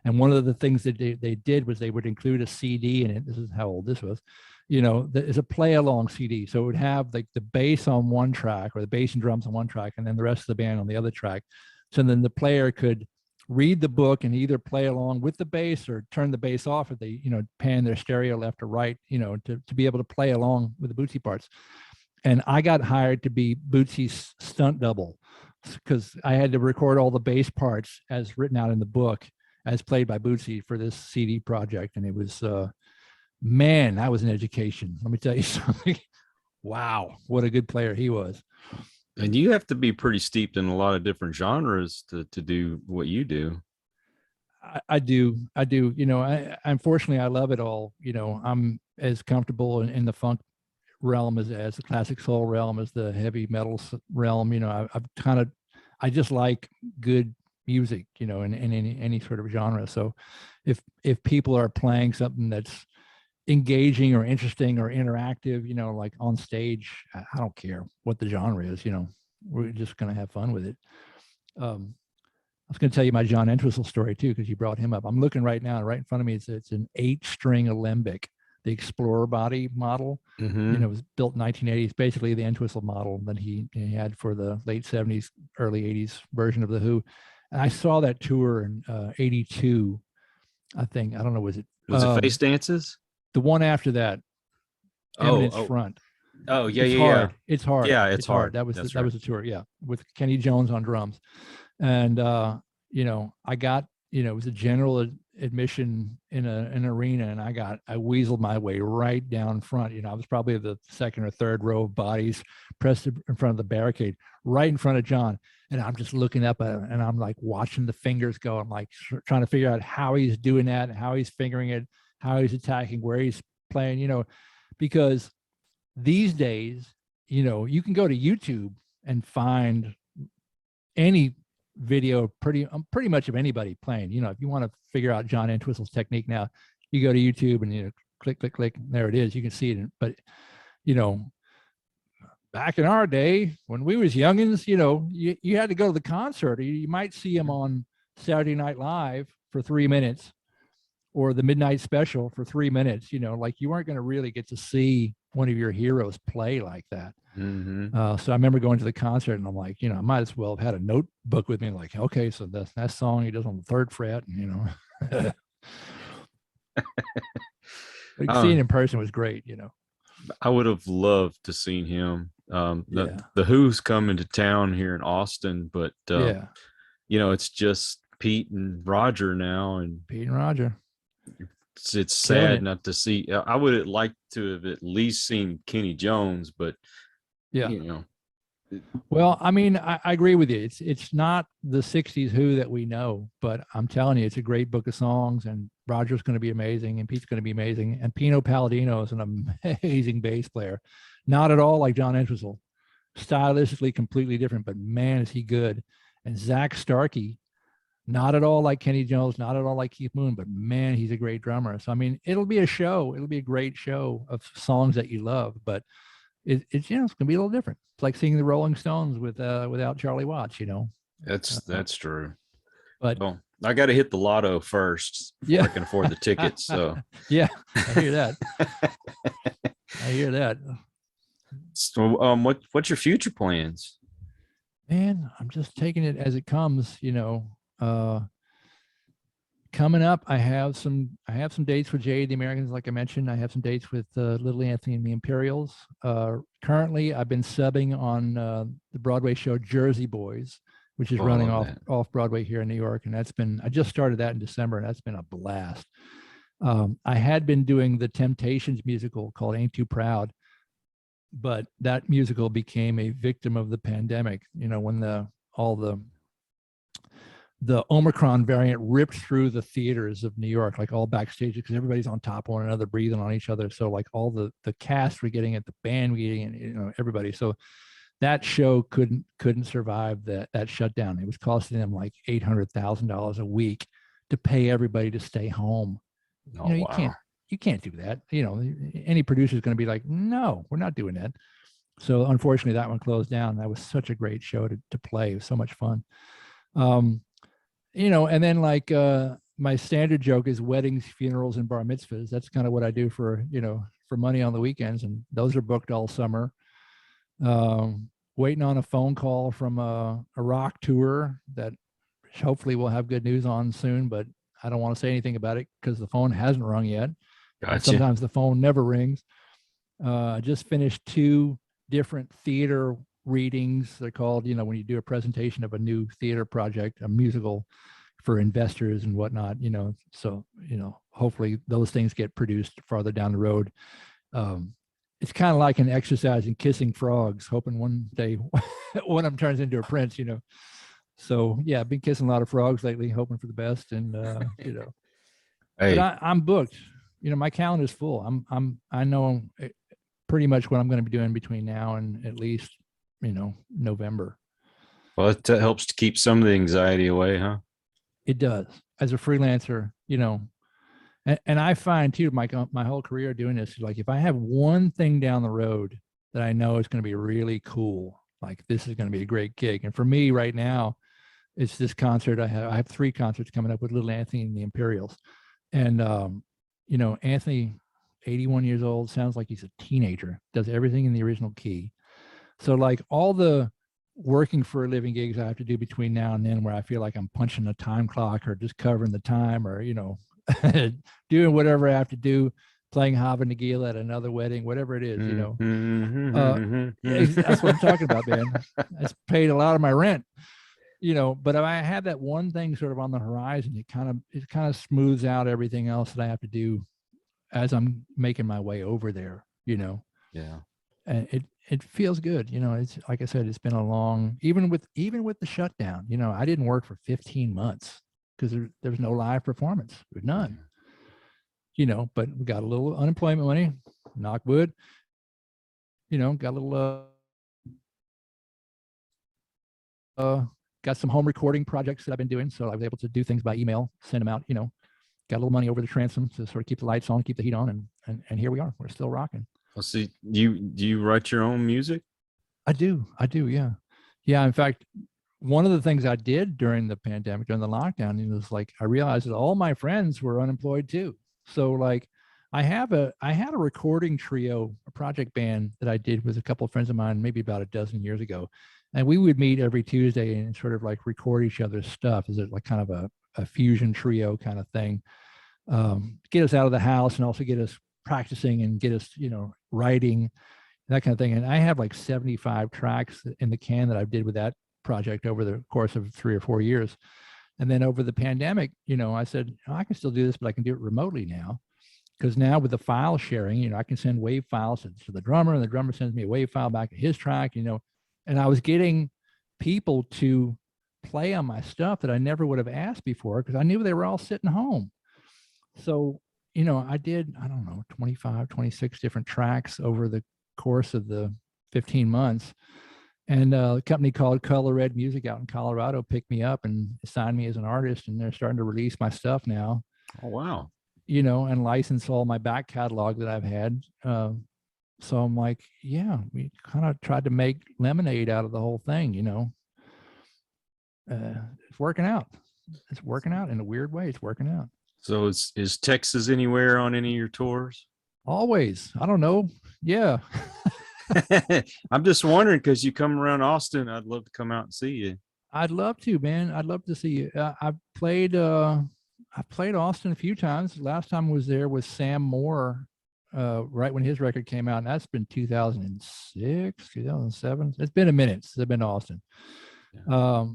And one of the things that they did was they would include a CD in it. This is how old this was. You know, it's a play along CD. So it would have like the bass on one track or the bass and drums on one track and then the rest of the band on the other track. So then the player could read the book and either play along with the bass or turn the bass off if they, pan their stereo left or right, to be able to play along with the Bootsy parts. And I got hired to be Bootsy's stunt double because I had to record all the bass parts as written out in the book, as played by Bootsy for this CD project. And it was, man, that was an education. Let me tell you something. Wow, what a good player he was. And you have to be pretty steeped in a lot of different genres to do what you do. I do. Unfortunately, I love it all. I'm as comfortable in the funk realm as the classic soul realm, as the heavy metal realm. I just like good music, in any sort of genre. So if people are playing something that's engaging or interesting or interactive, like on stage, I don't care what the genre is, we're just going to have fun with it. I was going to tell you my John Entwistle story too, because you brought him up. I'm looking right now, right in front of me, it's an 8-string alembic, the Explorer body model. It was built in 1980s, basically the Entwistle model that he had for the late 70s, early 80s version of the Who. And I saw that tour in 82, I think. I don't know, was it Face Dances? The one after that, Eminence Front. Oh yeah, it's yeah, hard. yeah. It's hard. Yeah, it's hard. That was that was the tour. Yeah, with Kenny Jones on drums, and I got it was a general admission in an arena, and I weaseled my way right down front. I was probably the second or third row of bodies pressed in front of the barricade, right in front of John, and I'm just looking up at him, and I'm like watching the fingers go. I'm like trying to figure out how he's doing that, how he's fingering it, how he's attacking, where he's playing, because these days, you can go to YouTube and find any video pretty much of anybody playing. If you want to figure out John Entwistle's technique now, you go to YouTube and click, click, click, and there it is. You can see it. But back in our day when we was youngins, you had to go to the concert, or you might see him on Saturday Night Live for 3 minutes, or the midnight special for 3 minutes. Like you weren't going to really get to see one of your heroes play like that. So I remember going to the concert, and I'm like, I might as well have had a notebook with me. Like, okay, so that's that song he does on the 3rd fret, and like seeing in person was great. I would have loved to seen him. The Who's coming to town here in Austin, but it's just Pete and Roger now, and it's sad not to see. I would have liked to have at least seen Kenny Jones, but well, I mean, I agree with you. It's not the 60s Who that we know, but I'm telling you, it's a great book of songs, and Roger's going to be amazing, and Pete's going to be amazing, and Pino Palladino is an amazing bass player. Not at all like John Entwistle, stylistically completely different, but man, is he good. And Zach Starkey, not at all like Kenny Jones, not at all like Keith Moon, but man, he's a great drummer. So I mean, it'll be a show. It'll be a great show of songs that you love, but it's gonna be a little different. It's like seeing the Rolling Stones without Charlie Watts. That's true. But well, I got to hit the lotto first before I can afford the tickets. So yeah, I hear that. I hear that. So, what's your future plans? Man, I'm just taking it as it comes. Coming up, I have some dates with J.A. the Americans, like I mentioned. I have some dates with Little Anthony and the Imperials. Currently, I've been subbing on the Broadway show Jersey Boys, which is running off Broadway here in New York, and I just started that in December, and that's been a blast. I had been doing the Temptations musical called Ain't Too Proud, but that musical became a victim of the pandemic. When all the Omicron variant ripped through the theaters of New York, like all backstage, because everybody's on top of one another, breathing on each other. So like all the cast were getting it, the band were getting it, everybody. So that show couldn't survive that shutdown. It was costing them like $800,000 a week to pay everybody to stay home. You can't do that. Any producer is going to be like, no, we're not doing that. So unfortunately, that one closed down. That was such a great show to play. It was so much fun. And then like my standard joke is weddings, funerals, and bar mitzvahs. That's kind of what I do for money on the weekends, and those are booked all summer. Waiting on a phone call from a rock tour that hopefully we'll have good news on soon, but I don't want to say anything about it because the phone hasn't rung yet. Gotcha. Sometimes the phone never rings. I just finished 2 different theater readings. They're called, when you do a presentation of a new theater project, a musical for investors and whatnot, so, hopefully those things get produced farther down the road. It's kind of like an exercise in kissing frogs, hoping one day one of them turns into a prince, So yeah, I've been kissing a lot of frogs lately, hoping for the best. And, Hey, but I'm booked, my calendar's full. I know pretty much what I'm going to be doing between now and at least, November. well, it helps to keep some of the anxiety away, huh? It does. As a freelancer, and I find too, my whole career doing this, like if I have one thing down the road that I know is going to be really cool, like this is going to be a great gig. And for me right now, it's this concert. I have 3 concerts coming up with Little Anthony and the Imperials. And, Anthony, 81 years old, sounds like he's a teenager, does everything in the original key. So like all the working for a living gigs I have to do between now and then where I feel like I'm punching a time clock or just covering the time or, doing whatever I have to do, playing Hava Nagila at another wedding, whatever it is, that's what I'm talking about, man. That's paid a lot of my rent, but if I have that one thing sort of on the horizon, it kind of smooths out everything else that I have to do as I'm making my way over there, Yeah. and it feels good. It's like I said, it's been a long, even with the shutdown, I didn't work for 15 months because there was no live performance. There's none, but we got a little unemployment money, knock wood, got a little, got some home recording projects that I've been doing. So I was able to do things by email, send them out, got a little money over the transom to sort of keep the lights on, keep the heat on. And here we are, we're still rocking. Well, see, do you write your own music? I do. Yeah. Yeah. In fact, one of the things I did during the pandemic, during the lockdown, it was like, I realized that all my friends were unemployed too. So like I had a recording trio, a project band that I did with a couple of friends of mine, maybe about a dozen years ago. And we would meet every Tuesday and sort of like record each other's stuff. Is it like kind of a fusion trio kind of thing? Get us out of the house and also get us practicing and get us, writing, that kind of thing. And I have like 75 tracks in the can that I did with that project over the course of 3 or 4 years. And then over the pandemic, I said, I can still do this, but I can do it remotely now. Because now with the file sharing, I can send WAV files to the drummer, and the drummer sends me a WAV file back to his track, and I was getting people to play on my stuff that I never would have asked before because I knew they were all sitting home. So, I did, 25, 26 different tracks over the course of the 15 months. And a company called Color Red Music out in Colorado picked me up and signed me as an artist, and they're starting to release my stuff now. Oh, wow. And license all my back catalog that I've had. So I'm like, yeah, we kind of tried to make lemonade out of the whole thing, it's working out. It's working out in a weird way. It's working out. So is Texas anywhere on any of your tours? Always. I don't know. Yeah. I'm just wondering because you come around Austin, I'd love to come out and see you. I'd love to, man. I'd love to see you. I've played Austin a few times. Last time I was there with Sam Moore, right when his record came out, and that's been 2006, 2007. It's been a minute since I've been to Austin. Yeah.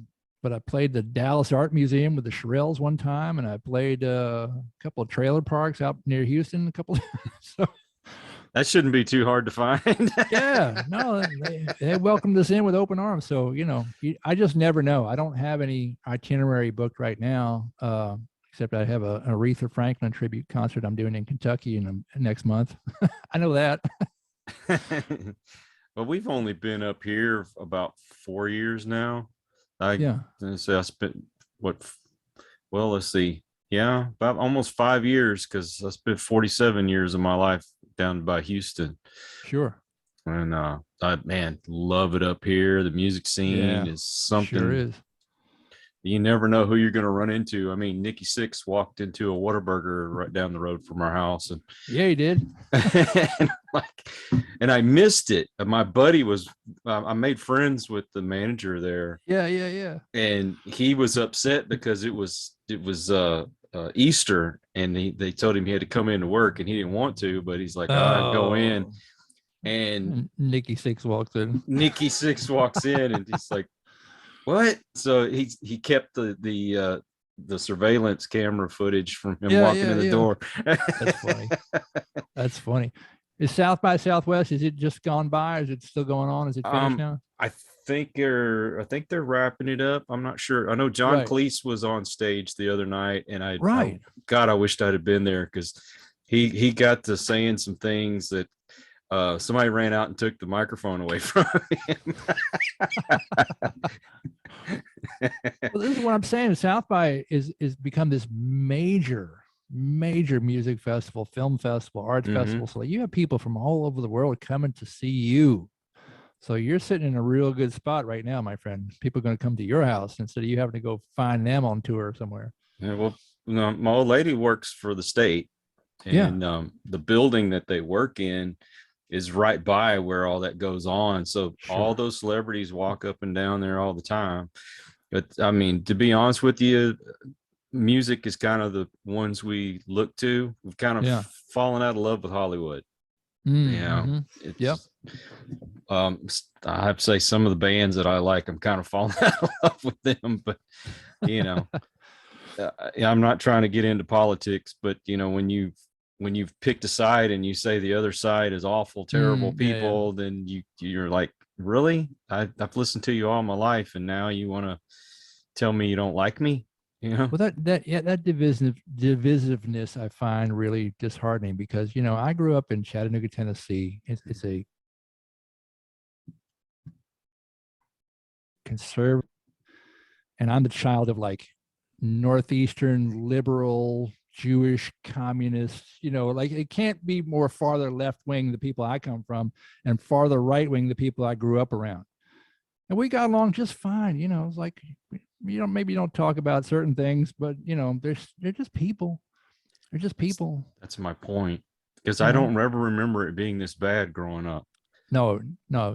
But I played the Dallas Art Museum with the Shirelles one time, and I played a couple of trailer parks out near Houston a couple of so that shouldn't be too hard to find. Yeah, no, they welcomed us in with open arms. So, I just never know. I don't have any itinerary booked right now, except I have an Aretha Franklin tribute concert I'm doing in Kentucky next month. I know that. Well, we've only been up here about 4 years now. I spent let's see. Yeah, about almost 5 years because I spent 47 years of my life down by Houston. Sure. And I love it up here. The music scene is something. Sure is. You never know who you're going to run into. I mean, Nikki Sixx walked into a Whataburger right down the road from our house. And yeah, he did. like, and I missed it. My buddy was, I made friends with the manager there. Yeah. And he was upset because it was Easter, and they told him he had to come into work, and he didn't want to, but he's like, I'd go in. And Nikki Sixx walks in. Nikki Sixx walks in, and he's like, what? So he kept the surveillance camera footage from him walking in the door. That's funny. That's funny. Is South by Southwest, is it just gone by? Is it still going on? Is it finished now? I think they're wrapping it up. I'm not sure. I know John Cleese was on stage the other night, and I wished I'd have been there, because he got to saying some things that somebody ran out and took the microphone away from him. Well, this is what I'm saying. South by is become this major music festival, film festival, arts festival. So you have people from all over the world coming to see you. So you're sitting in a real good spot right now, my friend. People are going to come to your house instead of you having to go find them on tour somewhere. Yeah, well, my old lady works for the state, and the building that they work in is right by where all that goes on. So all those celebrities walk up and down there all the time. But I mean, to be honest with you, music is kind of the ones we look to. We've kind of fallen out of love with Hollywood. I have to say, some of the bands that I like, I'm kind of falling out of love with them. But I'm not trying to get into politics, but when you've picked a side and you say the other side is awful, terrible people, then you're like, really? I've listened to you all my life, and now you want to tell me you don't like me? Well, that divisiveness I find really disheartening, because I grew up in Chattanooga, Tennessee. It's a conservative, and I'm the child of like Northeastern liberal Jewish communists. Like, it can't be more farther left wing the people I come from, and farther right wing the people I grew up around, and we got along just fine. It's like, maybe you don't talk about certain things, but they're just people. They're just people. That's my point, because I don't ever remember it being this bad growing up. No,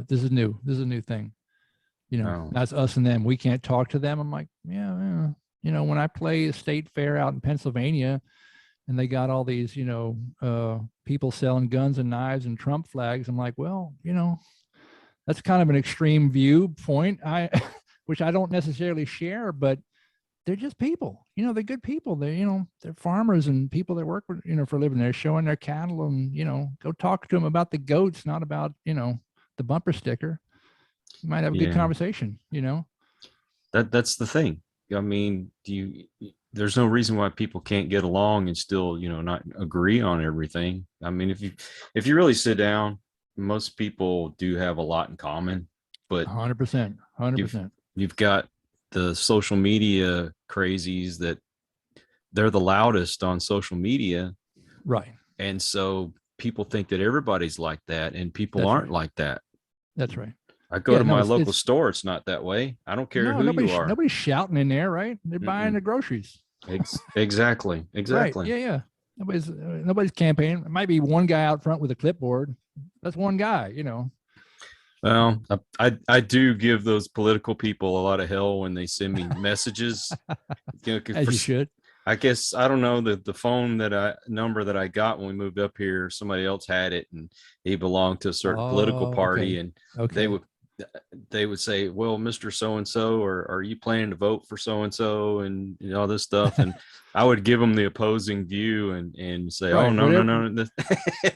this is new. This is a new thing. That's us and them. We can't talk to them. I'm like, yeah. When I play a state fair out in Pennsylvania, and they got all these, people selling guns and knives and Trump flags, I'm like, well, that's kind of an extreme viewpoint. Which I don't necessarily share, but they're just people. They're good people. They're farmers and people that work, for a living. They're showing their cattle, and go talk to them about the goats, not about the bumper sticker. You might have a good conversation. That's the thing. I mean, there's no reason why people can't get along and still not agree on everything. I mean, if you really sit down, most people do have a lot in common, but 100%. You've got the social media crazies that they're the loudest on social media. Right. And so people think that everybody's like that, and people aren't like that. That's right. I go to my local store. It's not that way. I don't care who you are. Nobody's shouting in there, right? They're buying the groceries. Exactly. Right. Yeah. Nobody's campaigning. It might be one guy out front with a clipboard. That's one guy, Well, I do give those political people a lot of hell when they send me messages. As you should. I guess, I don't know, the phone number that I got when we moved up here, somebody else had it, and he belonged to a certain political party, and they would say, well, Mr. So-and-so, or are you planning to vote for so-and-so, and all this stuff. And I would give them the opposing view and say, right, no.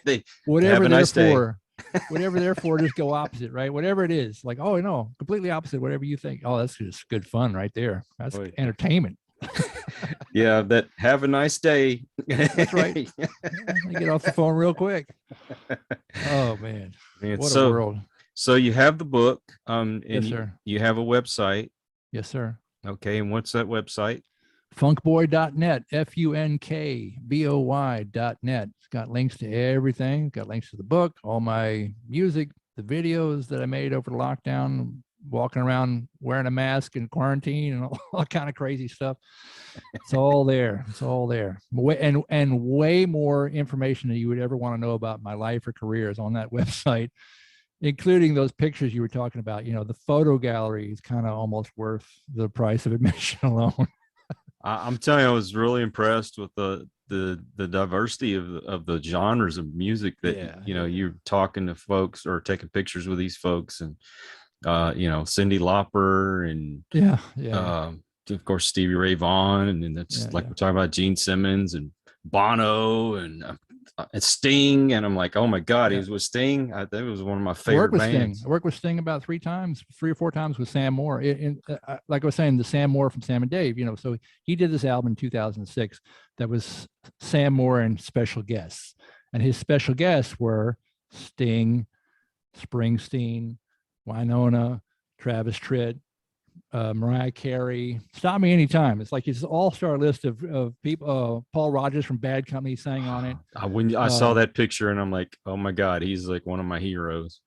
They whatever have a nice day. Whatever they're for, just go opposite, right? Whatever it is, like, oh no, completely opposite. Whatever you think. Oh, that's just good fun right there. That's entertainment. Yeah, that have a nice day. That's right. Get off the phone real quick. Oh man, what a world. So you have the book, and yes, sir. You have a website. Yes, sir. Okay, and what's that website? Funkboy.net, Funkboy.net. It's got links to everything. Got links to the book, all my music, the videos that I made over the lockdown, walking around wearing a mask in quarantine and all kind of crazy stuff. It's all there. It's all there. And way more information than you would ever want to know about my life or career is on that website, including those pictures you were talking about. You know, the photo gallery is kind of almost worth the price of admission alone. I'm telling you, I was really impressed with the diversity of the genres of music that you're talking to folks or taking pictures with these folks, and Cyndi Lauper and of course Stevie Ray Vaughan, and then that's we're talking about Gene Simmons and Bono and Sting, and I'm like, oh my God, he was with Sting. I think it was one of my favorite bands. I worked with Sting about 3 or 4 times with Sam Moore. Like I was saying, the Sam Moore from Sam and Dave, so he did this album in 2006 that was Sam Moore and special guests, and his special guests were Sting, Springsteen, Wynonna, Travis Tritt, Mariah Carey. Stop me anytime. It's like his all-star list of people. Paul Rodgers from Bad Company sang on it. When I saw that picture, and I'm like, oh my God, he's like one of my heroes.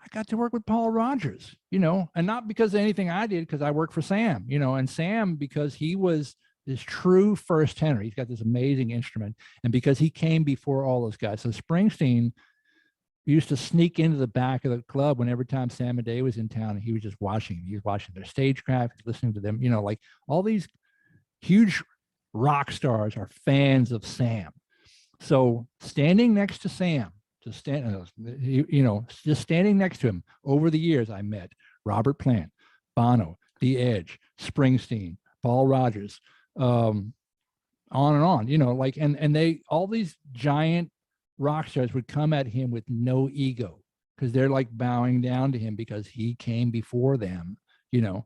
I got to work with Paul Rodgers, and not because of anything I did, because I worked for Sam, and Sam, because he was this true first tenor. He's got this amazing instrument, and because he came before all those guys. So Springsteen used to sneak into the back of the club when every time Sam and Dave was in town, and he was just watching. He was watching their stagecraft, listening to them. Like all these huge rock stars are fans of Sam. So standing next to Sam, just standing next to him over the years, I met Robert Plant, Bono, The Edge, Springsteen, Paul Rodgers, on and on. And they, all these giant rock stars would come at him with no ego, because they're like bowing down to him because he came before them, and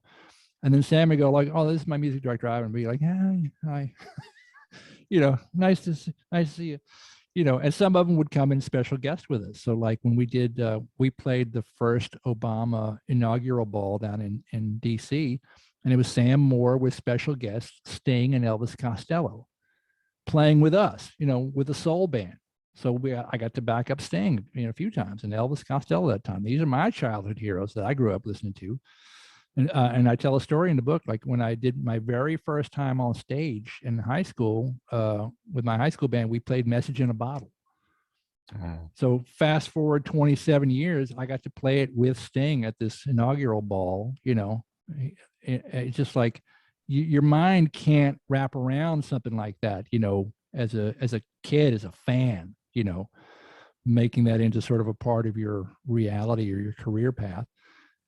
then Sam would go like, oh, this is my music director, Ivan, and be like, hi. Nice to see you. And some of them would come in special guest with us. So like when we did, we played the first Obama inaugural ball down in DC, and it was Sam Moore with special guests Sting and Elvis Costello playing with us, with a soul band. So I got to back up Sting, a few times, and Elvis Costello that time. These are my childhood heroes that I grew up listening to. And I tell a story in the book, like when I did my very first time on stage in high school, with my high school band, we played Message in a Bottle. Oh. So fast forward 27 years, I got to play it with Sting at this inaugural ball. It's just like your mind can't wrap around something like that, as a kid, as a fan, making that into sort of a part of your reality or your career path.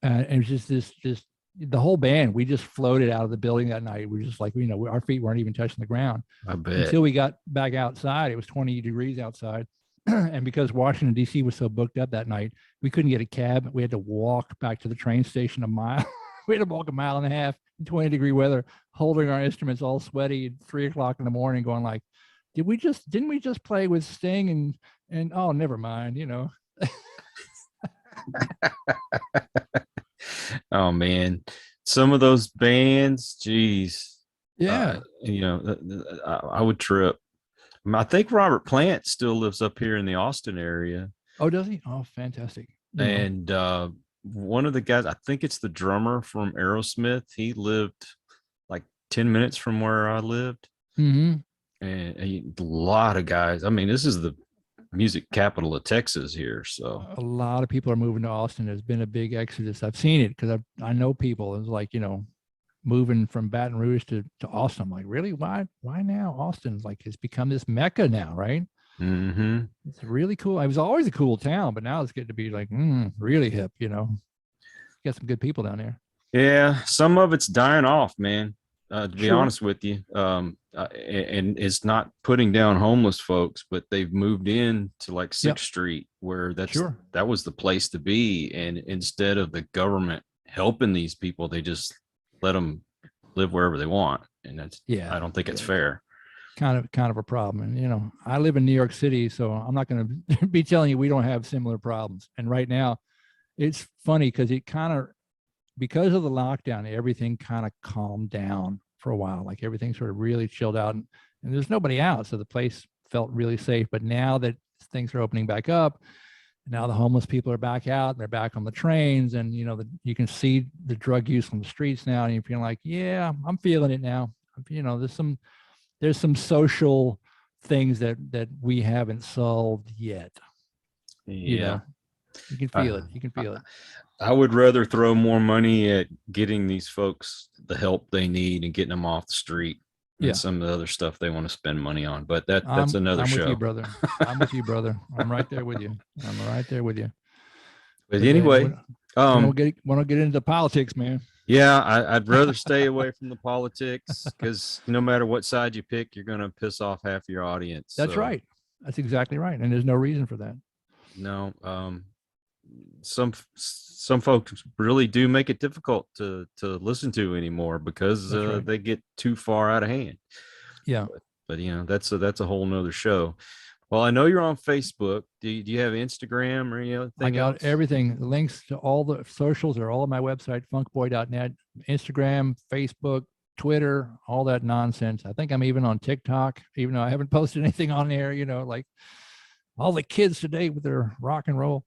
And it was just the whole band, we just floated out of the building that night. We were just like, our feet weren't even touching the ground. I bet. Until we got back outside. It was 20 degrees outside. And because Washington, D.C. was so booked up that night, we couldn't get a cab. We had to walk back to the train station a mile. We had to walk a mile and a half in 20-degree weather, holding our instruments all sweaty at 3 o'clock in the morning, going like, didn't we just play with Sting and oh, never mind, Oh man, some of those bands, geez. Yeah. I would trip. I think Robert Plant still lives up here in the Austin area. Oh, does he? Oh, fantastic. And one of the guys, I think it's the drummer from Aerosmith, he lived like 10 minutes from where I lived. Mm-hmm. And a lot of guys, I mean, this is the music capital of Texas here. So a lot of people are moving to Austin. There's been a big exodus. I've seen it because I know people. It's like, moving from Baton Rouge to Austin. I'm like, really? Why now? Austin's like, it's become this mecca now, right? Mm-hmm. It's really cool. It was always a cool town, but now it's getting to be like really hip, Got some good people down there. Yeah, some of it's dying off, man. To be honest with you. And it's not putting down homeless folks, but they've moved in to like 6th Street, where that was the place to be. And instead of the government helping these people, they just let them live wherever they want. And I don't think it's fair. Kind of a problem. And, I live in New York City, so I'm not going to be telling you we don't have similar problems. And right now it's funny because because of the lockdown, everything kind of calmed down for a while. Like everything sort of really chilled out, and there's nobody out. So the place felt really safe. But now that things are opening back up, Now the homeless people are back out, they're back on the trains, and you can see the drug use on the streets now, and you're feeling like, yeah, I'm feeling it now. There's some social things that we haven't solved yet. Yeah. You can feel it. You can feel it. I would rather throw more money at getting these folks the help they need and getting them off the street than some of the other stuff they want to spend money on. But that's another show. I'm with you, brother. I'm with you, brother. I'm right there with you. But anyway, we don't get into politics, man. Yeah, I'd rather stay away from the politics, because no matter what side you pick, you're going to piss off half your audience. That's right. That's exactly right. And there's no reason for that. No. Some folks really do make it difficult to listen to anymore, because they get too far out of hand. Yeah. But that's a whole nother show. Well, I know you're on Facebook. Do you have Instagram or anything? I got everything. The links to all the socials are all on my website, funkboy.net. Instagram, Facebook, Twitter, all that nonsense. I think I'm even on TikTok, even though I haven't posted anything on there, like all the kids today with their rock and roll.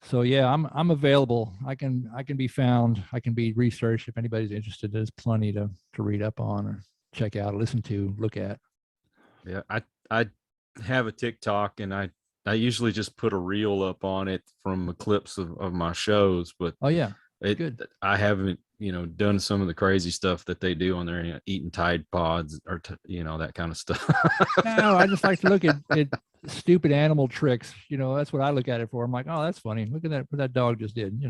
So yeah, I'm available. I can be found. I can be researched. If anybody's interested, there's plenty to read up on or check out, listen to, look at. Yeah, I have a TikTok, and I usually just put a reel up on it from clips of my shows. But good. I haven't done some of the crazy stuff that they do on there, eating Tide Pods or that kind of stuff. No, I just like to look at stupid animal tricks. That's what I look at it for. I'm like, oh, that's funny. Look at that, what that dog just did.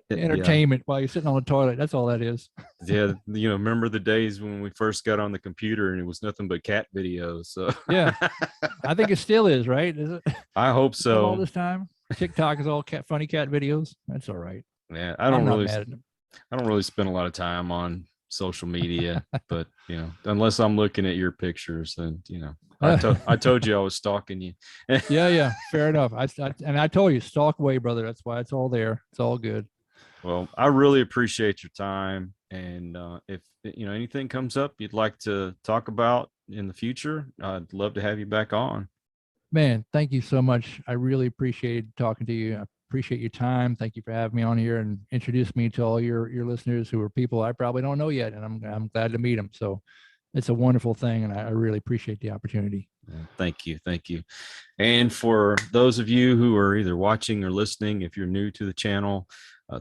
Entertainment while you're sitting on the toilet. That's all that is. Yeah, remember the days when we first got on the computer and it was nothing but cat videos. So yeah, I think it still is, right? Is it? I hope so. All this time, TikTok is all funny cat videos. That's all right. Yeah, I don't really spend a lot of time on social media, but unless I'm looking at your pictures, then I told you I was stalking you. yeah, fair enough. I told you, stalk away, brother. That's why it's all there. It's all good. Well, I really appreciate your time, and if anything comes up you'd like to talk about in the future, I'd love to have you back on. Man, thank you so much. I really appreciate talking to you. I appreciate your time. Thank you for having me on here and introduce me to all your listeners who are people I probably don't know yet, and I'm glad to meet them. So it's a wonderful thing, and I really appreciate the opportunity. Thank you. And for those of you who are either watching or listening, if you're new to the channel,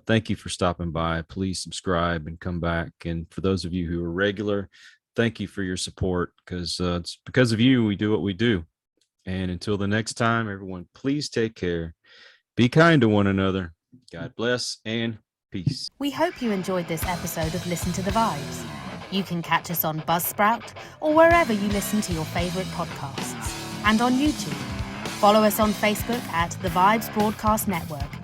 thank you for stopping by. Please subscribe and come back. And for those of you who are regular, thank you for your support, because it's because of you we do what we do. And until the next time, everyone, please take care. Be kind to one another. God bless and peace. We hope you enjoyed this episode of Listen to the Vibes. You can catch us on Buzzsprout or wherever you listen to your favorite podcasts, and on YouTube. Follow us on Facebook at The Vibes Broadcast Network